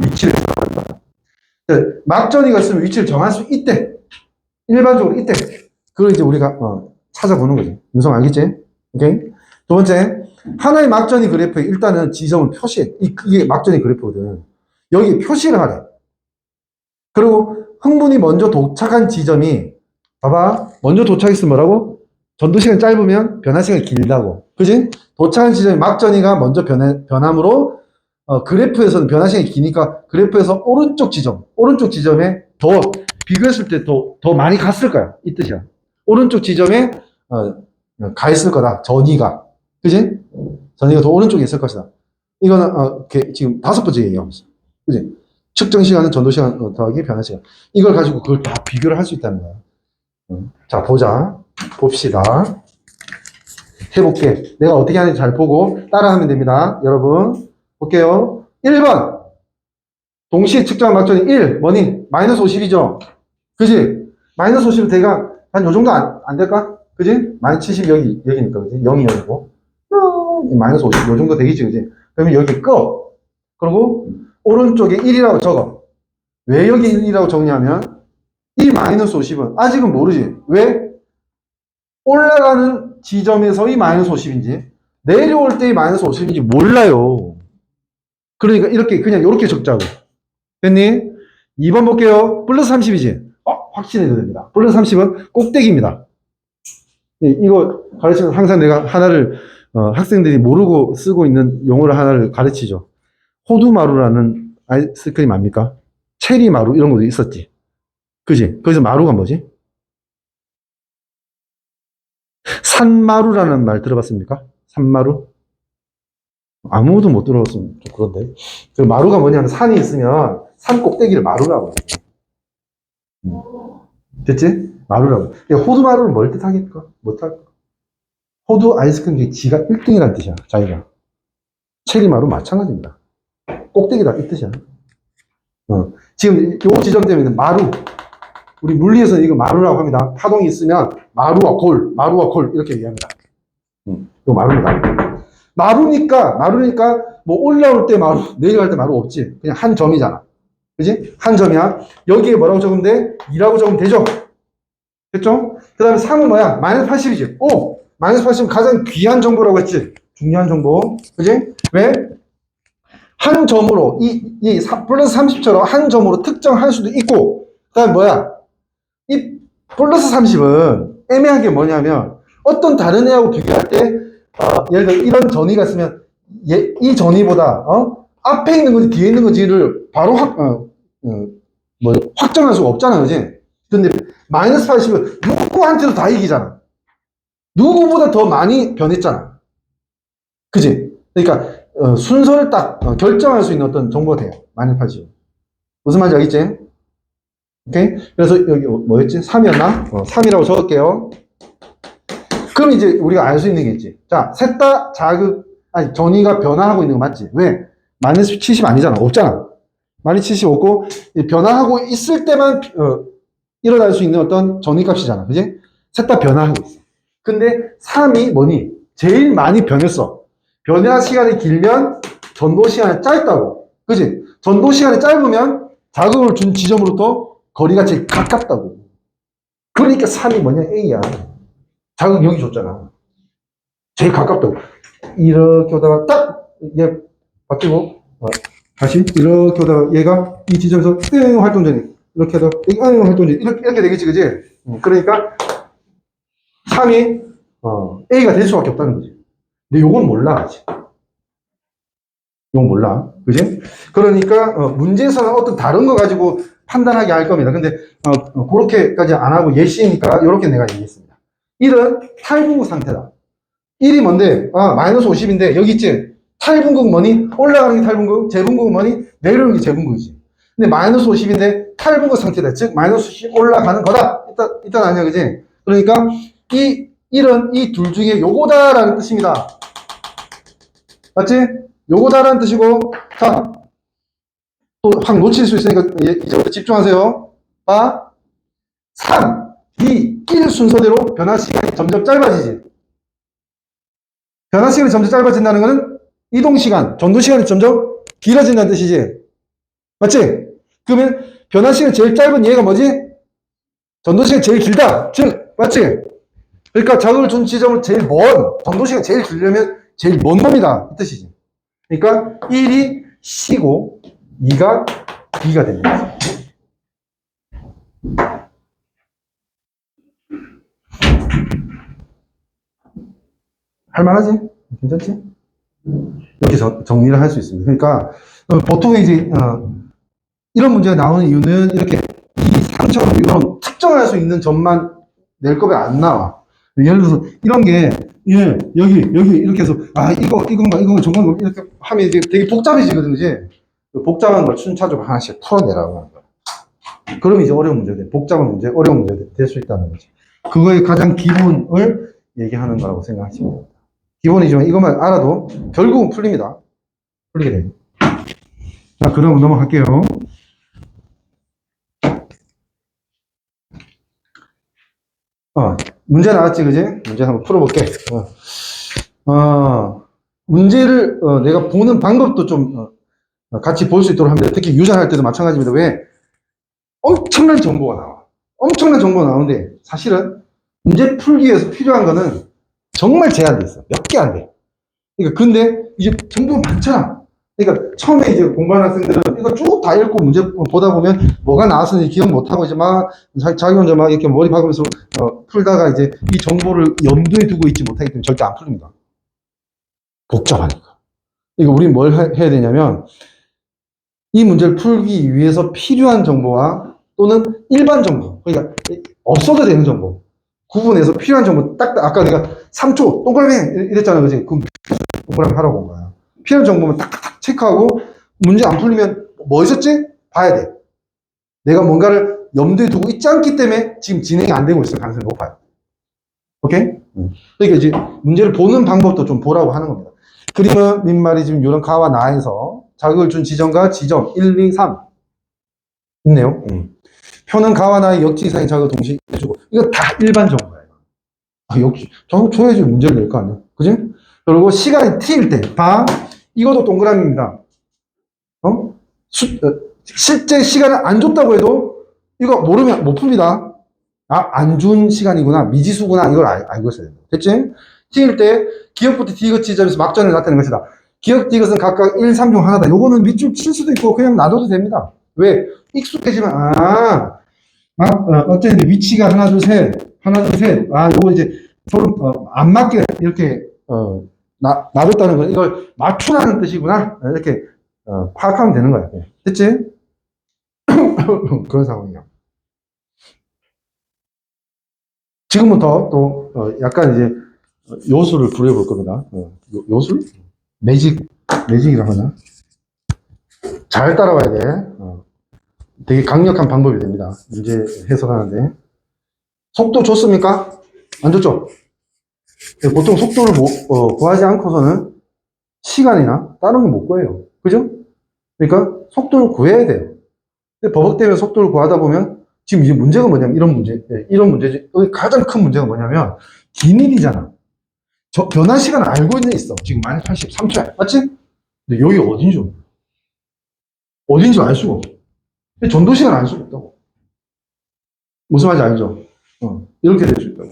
위치를 정한다. 막전이가 있으면 위치를 정할 수 있대. 일반적으로 있대. 그걸 이제 우리가 찾아보는 거지. 윤성 알겠지? 오케이? 두 번째, 하나의 막전이 그래프에 일단은 지점을 표시해. 이게 막전이 그래프거든. 여기 표시를 하래. 그리고 흥분이 먼저 도착한 지점이, 봐봐. 먼저 도착했으면 뭐라고? 전도시간이 짧으면 변화시간이 길다고. 그지? 도착한 지점이 막전이가 먼저 변함으로, 그래프에서는 변화시간이 기니까 그래프에서 오른쪽 지점에 더, 비교했을 때 더 많이 갔을 거야. 이 뜻이야. 오른쪽 지점에, 가 있을 거다. 전이가. 그지? 전이가 더 오른쪽에 있을 것이다. 이거는, 지금 5번째 얘기하고 있어. 그지? 측정 시간은 전도 시간 더하기 변화 시간. 이걸 가지고 그걸 다 비교를 할 수 있다는 거야. 자, 봅시다. 해볼게. 내가 어떻게 하는지 잘 보고 따라하면 됩니다. 여러분, 볼게요. 1번. 동시에 측정한 막전이 1. 뭐니? 마이너스 50이죠? 그지? 마이너스 50은 대강 한 요 정도 안 될까? 그지? 마이너스 70 여기니까, 그지? 0이 여기고. 마이너스 50, 요 정도 되겠지, 그지? 그러면 여기 꺼. 그리고 오른쪽에 1이라고 적어. 왜 여기 1이라고 적냐면 이 마이너스 50은 아직은 모르지. 왜? 올라가는 지점에서의 마이너스 50인지 내려올 때의 마이너스 50인지 몰라요. 그러니까 그냥 이렇게 적자고. 됐니? 2번 볼게요. 플러스 30이지? 확신해도 됩니다. 플러스 30은 꼭대기입니다. 이거 가르치면 항상 내가 하나를 학생들이 모르고 쓰고 있는 용어를 하나를 가르치죠. 호두마루라는 아이스크림 압니까? 체리마루 이런 것도 있었지. 그지? 거기서 마루가 뭐지? 산마루라는 말 들어봤습니까? 산마루? 아무도 못 들어봤으면 좀 그런데. 그 마루가 뭐냐면 산이 있으면 산 꼭대기를 마루라고 해요. 됐지? 마루라고. 호두마루는 뭘 뜻하겠까? 못할까? 호두 아이스크림 중에 지가 1등이라는 뜻이야. 자기가. 체리마루 마찬가지입니다. 꼭대기다 이 뜻이야. 지금 요 지점 때문에 마루. 우리 물리에서는 이거 마루라고 합니다. 파동이 있으면 마루와 골 이렇게 얘기합니다. 이거 마루입니다. 마루니까 뭐 올라올 때 마루, 내려갈 때 마루 없지. 그냥 한 점이잖아. 그지? 한 점이야. 여기에 뭐라고 적으면 돼? 2라고 적으면 되죠? 됐죠? 그 다음에 3은 뭐야? 마이너스 80이지. 마이너스 80은 가장 귀한 정보라고 했지. 중요한 정보. 그지? 왜? 한 점으로, 플러스 30처럼 한 점으로 특정할 수도 있고, 그 다음에 뭐야? 이 플러스 30은 애매한 게 뭐냐면, 어떤 다른 애하고 비교할 때, 예를 들어 이런 전위가 있으면, 이 전위보다, 앞에 있는 건지 뒤에 있는 건지를 바로 확정할 수가 없잖아, 그지? 근데 마이너스 80은 누구한테도 다 이기잖아. 누구보다 더 많이 변했잖아. 그지? 그러니까, 순서를 딱 결정할 수 있는 어떤 정보가 돼요. 마이너스 80은. 무슨 말인지 알겠지? 오케이? 그래서 여기 뭐였지? 3이었나? 3이라고 적을게요. 그럼 이제 우리가 알 수 있는 게 있지. 자, 셋 다 전위가 변화하고 있는 거 맞지? 왜? 마이너스 70 아니잖아. 없잖아. 마이너스 70 없고, 변화하고 있을 때만, 일어날 수 있는 어떤 전위값이잖아. 그지? 셋 다 변화하고 있어. 근데 3이 뭐니? 제일 많이 변했어. 변화 시간이 길면 전도 시간이 짧다고. 그지? 전도 시간이 짧으면 자극을 준 지점으로부터 거리가 제일 가깝다고. 그러니까 3이 뭐냐? A야. 자극 여기 줬잖아. 제일 가깝다고. 이렇게 오다가 딱, 얘 바뀌고, 다시 이렇게 오다가 얘가 이 지점에서 활동 전이 이렇게 하다가 활동 전이 이렇게 되겠지, 그지? 그러니까 3이 A가 될 수밖에 없다는 거지. 근데 요건 몰라, 아직. 이건 몰라. 그지? 그러니까, 문제에서는 어떤 다른 거 가지고 판단하게 할 겁니다. 근데, 그렇게까지 안 하고 예시니까, 이렇게 내가 얘기했습니다. 1은 탈분구 상태다. 1이 뭔데? 마이너스 50인데, 여기 있지? 탈분구 뭐니? 올라가는 게 탈분구, 재분구 뭐니? 내려오는 게 재분구이지. 근데 마이너스 50인데, 탈분구 상태다. 즉, 마이너스 10 올라가는 거다. 일단 아니야, 그지? 그러니까, 이 1은 이 둘 중에 요거다라는 뜻입니다. 맞지? 요거다라는 뜻이고, 자, 또 확 놓칠 수 있으니까 이제부터 집중하세요. 3, 2, 1 순서대로 변화 시간이 점점 짧아지지. 변화 시간이 점점 짧아진다는 것은 이동 시간, 전도 시간이 점점 길어진다는 뜻이지. 맞지? 그러면 변화 시간이 제일 짧은 얘가 뭐지? 전도 시간이 제일 길다. 즉, 맞지? 그러니까 자극을 준 지점을 제일 먼, 전도 시간이 제일 길려면 제일 먼 놈이다. 이 뜻이지. 그러니까 1이 C고 2가 B가 되는 거죠. 할만하지? 괜찮지? 이렇게 정리를 할 수 있습니다. 그러니까 보통 이제 이런 문제가 나오는 이유는 이렇게 이 상처럼 이런 특정할 수 있는 점만 낼 거면 안 나와. 예를 들어서 이런 게 여기 이렇게 해서 이건가 저건가 이렇게 하면 이제 되게 복잡해지거든, 그지? 복잡한 걸 순차적으로 하나씩 풀어내라고 하는 거야. 그럼 이제 어려운 문제가 돼. 복잡한 문제, 어려운 문제가 될 수 있다는 거지. 그거의 가장 기본을 얘기하는 거라고 생각하시면 됩니다. 기본이지만 이것만 알아도 결국은 풀립니다. 풀리게 돼요. 자, 그럼 넘어갈게요. 문제 나왔지, 그지? 문제 한번 풀어볼게. 문제를 내가 보는 방법도 좀 같이 볼 수 있도록 합니다. 특히 유전할 때도 마찬가지입니다. 왜? 엄청난 정보가 나와. 엄청난 정보가 나오는데 사실은 문제 풀기 위해서 필요한 거는 정말 제한돼 있어. 몇 개 안 돼. 그러니까 근데 이제 정보가 많잖아. 그러니까 처음에 이제 공부하는 학생들은 이거 쭉 다 읽고 문제 보다 보면 뭐가 나왔는지 기억 못하고 이제 막 자기 혼자 막 이렇게 머리 박으면서 풀다가 이제 이 정보를 염두에 두고 있지 못하기 때문에 절대 안 풀립니다. 복잡하니까. 그러니까 우리는 뭘 해야 되냐면 이 문제를 풀기 위해서 필요한 정보와 또는 일반 정보, 그러니까 없어도 되는 정보 구분해서 필요한 정보 딱 아까 내가 3초 동그라미 이랬잖아, 그지? 그럼 동그라미 하라고 온 거야. 필요한 정보만 딱딱딱 체크하고 문제 안 풀리면 뭐 있었지? 봐야 돼. 내가 뭔가를 염두에 두고 있지 않기 때문에 지금 진행이 안 되고 있을 가능성이 높아요. 오케이? 그러니까 이제 문제를 보는 방법도 좀 보라고 하는 겁니다. 그림은 민말이 지금 이런 가와 나에서 자극을 준 지점과 지점 1, 2, 3 있네요. 표는 가와 나의 역지 이상의 자극을 동시에 해주고 이거 다 일반 정보예요. 역지 자극 줘야지 문제를 낼 거 아니야. 그지? 그리고 시간이 t일 때 이것도 동그라미입니다. 실제 시간을 안 줬다고 해도 이거 모르면 못 풉니다. 안 준 시간이구나, 미지수구나, 이걸 알고 있어야 됩니다. 됐지? t일 때 기억부터 디귿 지점에서 막전을 나타내는 것이다. 기억 디귿은 각각 1, 3 중 하나다. 요거는 밑줄 칠 수도 있고 그냥 놔둬도 됩니다. 왜? 익숙해지면 어쨌든 위치가 하나 둘 셋 요거 이제 서로 안 맞게 이렇게 놔뒀다는 건 이걸 맞추라는 뜻이구나, 이렇게 파악하면 되는 거야. 됐지? 그런 상황이야. 지금부터 또 약간 이제 요술을 부려볼 겁니다. 요술? 매직이라고 하나? 잘 따라와야 돼. 되게 강력한 방법이 됩니다. 문제 해석하는데. 속도 좋습니까? 안 좋죠? 보통 속도를 구하지 않고서는 시간이나 다른 건 못 구해요. 그죠? 그러니까 속도를 구해야 돼요. 근데 버벅대면 속도를 구하다 보면 지금 이제 문제가 뭐냐면 이런 문제지. 가장 큰 문제가 뭐냐면 기밀이잖아. 변화 시간 알고 있어. 지금 마이너스 83초야. 맞지? 근데 여기 어딘지 알 수가 없어. 전도 시간 알 수가 없다고. 무슨 말인지 알죠? 이렇게 될 수 있다고.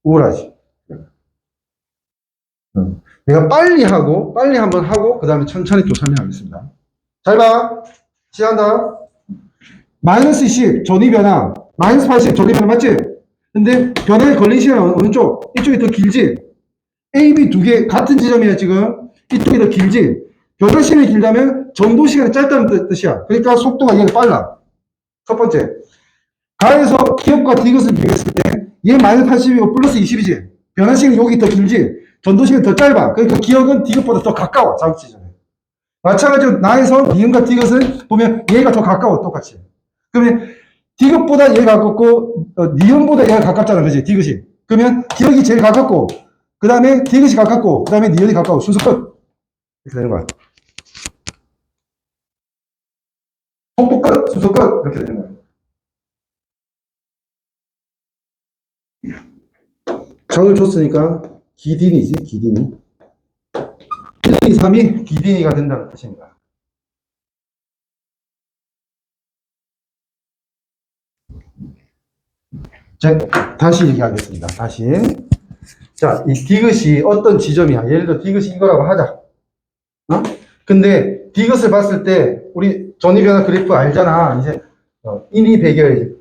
우울하지. 내가 빨리 한번 하고, 그 다음에 천천히 또 설명하겠습니다. 잘 봐. 시작한다. 마이너스 10, 전위 변화. 마이너스 80, 전위 변화, 맞지? 근데 변화에 걸린 시간은 어느 쪽? 이쪽이 더 길지? A, B 두 개 같은 지점이야, 지금. 이쪽이 더 길지? 변화 시간이 길다면 전도 시간이 짧다는 뜻이야. 그러니까 속도가 얘가 빨라. 첫 번째. 가에서 기억과 디귿을 비교했을 때, 얘 마이너스 80이고 플러스 20이지. 변화 시간이 여기 더 길지. 전도 시간이 더 짧아. 그러니까 기억은 디귿보다 더 가까워. 자극 지점에. 마찬가지로 나에서 니은과 디귿을 보면 얘가 더 가까워. 똑같이. 그러면 디귿보다 얘가 가깝고, 니은보다 얘가 가깝잖아. 그지? 디귿이. 그러면 기억이 제일 가깝고, 그 다음에 디귿이 가깝고, 그 다음에 니은이 가까워. 순서 끝. 이렇게 되는 거야. 속도 끝, 순서 끝. 이렇게 되는 거야. 적을 줬으니까 기딘이지, 기딘이. 1, 2, 3이 기딘이가 된다는 뜻입니다. 자, 다시 얘기하겠습니다. 다시. 자, 이 디귿이 어떤 지점이야. 예를 들어 디귿이 이거라고 하자. 어? 근데 디귿을 봤을 때 우리 전위변화 그래프 알잖아. 이제 인이 배겨야지.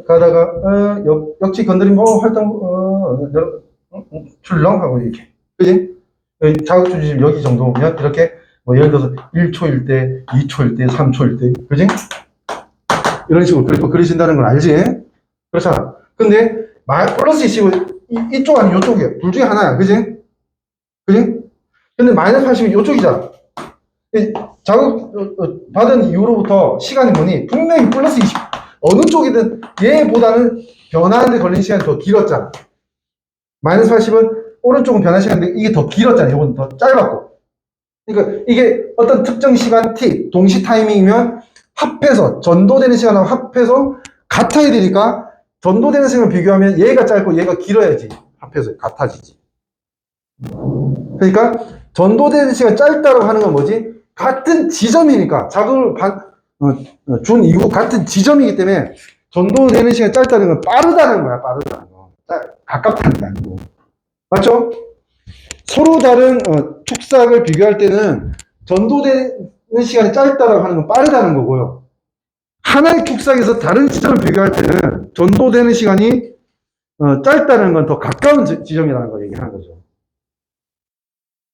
가다가 역지 건드림 활동 출렁하고 이렇게. 그지? 자극 주심 여기 정도면 이렇게 뭐 예를 들어서 1초일 때, 2초일 때, 3초일 때. 그지? 이런 식으로 그래프 그리신다는 걸 알지? 그렇잖아. 근데 플러스 20은 이쪽 아니면 이쪽이야. 둘 중에 하나야. 그지? 그지? 근데 마이너스 80은 이쪽이잖아. 자극 받은 이후로부터 시간이 뭐니? 분명히 플러스 20. 어느 쪽이든 얘보다는 변화하는데 걸린 시간이 더 길었잖아. 마이너스 80은 오른쪽은 변화 시간인데 이게 더 길었잖아. 이건 더 짧았고. 그러니까 이게 어떤 특정 시간 t, 동시 타이밍이면 합해서, 전도되는 시간하고 합해서 같아야 되니까 전도되는 시간을 비교하면 얘가 짧고 얘가 길어야지 합해서 같아지지. 그러니까 전도되는 시간 짧다고 하는 건 뭐지? 같은 지점이니까 자극을 준 이후 같은 지점이기 때문에 전도되는 시간이 짧다는 건 빠르다는 거야. 빠르다는 거. 가깝다는 게 아니고. 맞죠? 서로 다른 축삭을 비교할 때는 전도되는 시간이 짧다고 하는 건 빠르다는 거고요. 하나의 축삭에서 다른 지점을 비교할 때는 전도되는 시간이 짧다는 건 더 가까운 지점이라는 걸 얘기하는 거죠.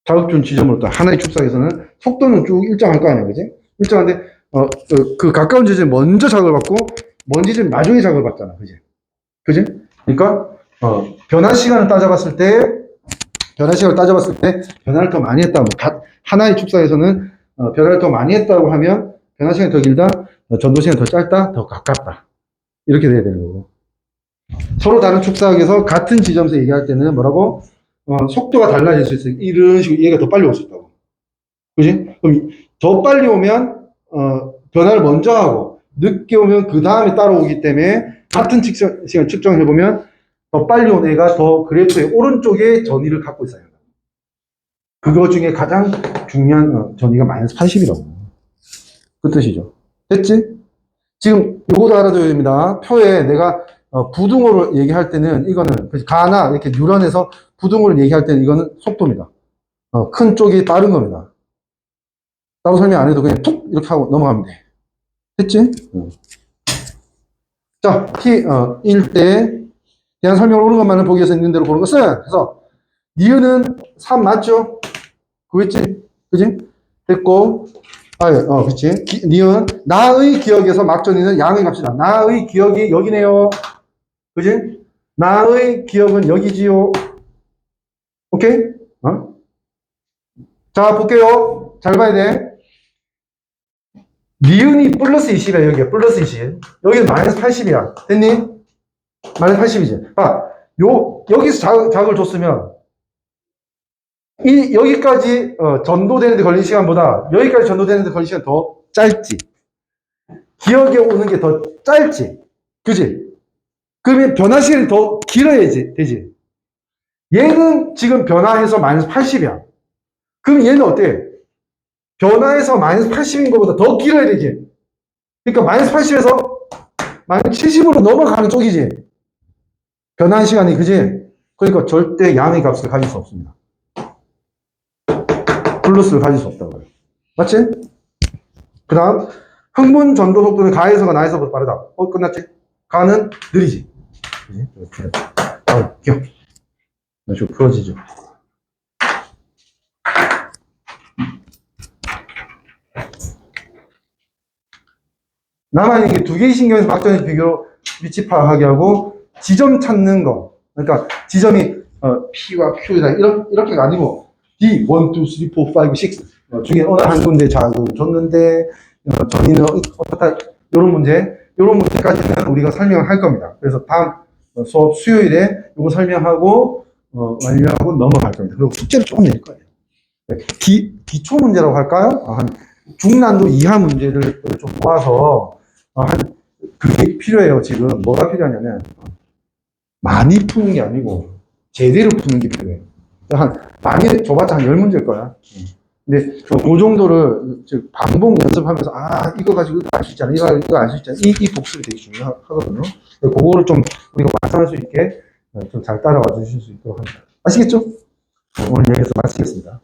자극 준 지점으로부터 하나의 축삭에서는 속도는 쭉 일정할 거 아니야, 그지? 일정한데 그 가까운 지점에 먼저 자극을 받고 먼 지점에 나중에 자극을 받잖아, 그지? 그지? 그러니까 변화 시간을 따져봤을 때 변화를 더 많이 했다. 하나의 축사에서는 변화를 더 많이 했다고 하면 변화 시간이 더 길다, 전도 시간이 더 짧다, 더 가깝다. 이렇게 돼야 되는 거고. 서로 다른 축사학에서 같은 지점에서 얘기할 때는 뭐라고? 속도가 달라질 수 있어요. 이런 식으로 얘가 더 빨리 올 수 있다고. 그지? 그럼 더 빨리 오면 변화를 먼저 하고 늦게 오면 그 다음에 따라오기 때문에 같은 시간 측정을 해보면 더 빨리 온 애가 더 그래프의 오른쪽에 전위를 갖고 있어요. 그거 중에 가장 중요한 전위가 마이너스 80이라고. 그 뜻이죠. 됐지? 지금 요거도 알아둬야 됩니다. 표에 내가 부등호를 얘기할 때는 이거는 가나 이렇게 뉴런에서 부등호를 얘기할 때는 이거는 속도입니다. 큰 쪽이 빠른 겁니다. 따로 설명 안 해도 그냥 툭 이렇게 하고 넘어가면 돼. 됐지? 자, T1 때 대한 설명을 옳은 것만을 보기 위해서 있는 대로 보는 것은 그래서 니은은 3 맞죠? 그랬지? 그지? 됐고 그치? 니은 나의 기억에서 막전이는 양의 값이다. 나의 기억이 여기네요. 그지? 나의 기억은 여기지요. 오케이? 자, 볼게요. 잘 봐야 돼. 니은이 플러스 20이야, 여기야. 플러스 20. 여기는 마이너스 80이야. 됐니? 마이너스 80이지. 여기서 자극을 줬으면, 여기까지, 전도되는데 걸린 시간보다, 여기까지 전도되는데 걸린 시간 더 짧지. 기억에 오는 게 더 짧지. 그지? 그러면 변화 시간이 더 길어야지, 되지. 얘는 지금 변화해서 마이너스 80이야. 그럼 얘는 어때? 변화해서 마이너스 80인 것보다 더 길어야 되지. 그러니까 마이너스 80에서 마이너스 70으로 넘어가는 쪽이지. 변화한 시간이, 그지? 그러니까 절대 양의 값을 가질 수 없습니다. 플러스를 가질 수 없다고요. 맞지? 그 다음, 흥분 전도 속도는 가에서가 나에서보다 빠르다. 끝났지? 가는 느리지. 그지? 기억. 이런 식으로 풀어지죠. 남아있는 게 두 개의 신경에서 막전에서 비교 위치 파악하게 하고 지점 찾는 거. 그러니까 지점이 P와 Q다 이렇게가 아니고 D 1, 2, 3, 4, 5, 6 중에 어느 한 군데 자극을 줬는데 전이는 어떻다 이런 문제까지는 우리가 설명을 할 겁니다. 그래서 다음 수업 수요일에 이거 설명하고 완료하고 넘어갈 겁니다. 그리고 숙제를 조금 낼 거예요. 기초 문제라고 할까요? 한 중난도 이하 문제를 좀 모아서 그게 필요해요. 지금 뭐가 필요하냐면 많이 푸는 게 아니고 제대로 푸는 게 필요해요. 많이 줘봤자 한 10문제일 거야. 근데 그 정도를 반복 연습하면서 이거 가지고 이거 알 수 있잖아. 이거 알 수 있잖아. 이 복습이 되게 중요하거든요. 그거를 좀 우리가 완성할 수 있게 좀 잘 따라와 주실 수 있도록 합니다. 아시겠죠? 오늘 여기서 마치겠습니다.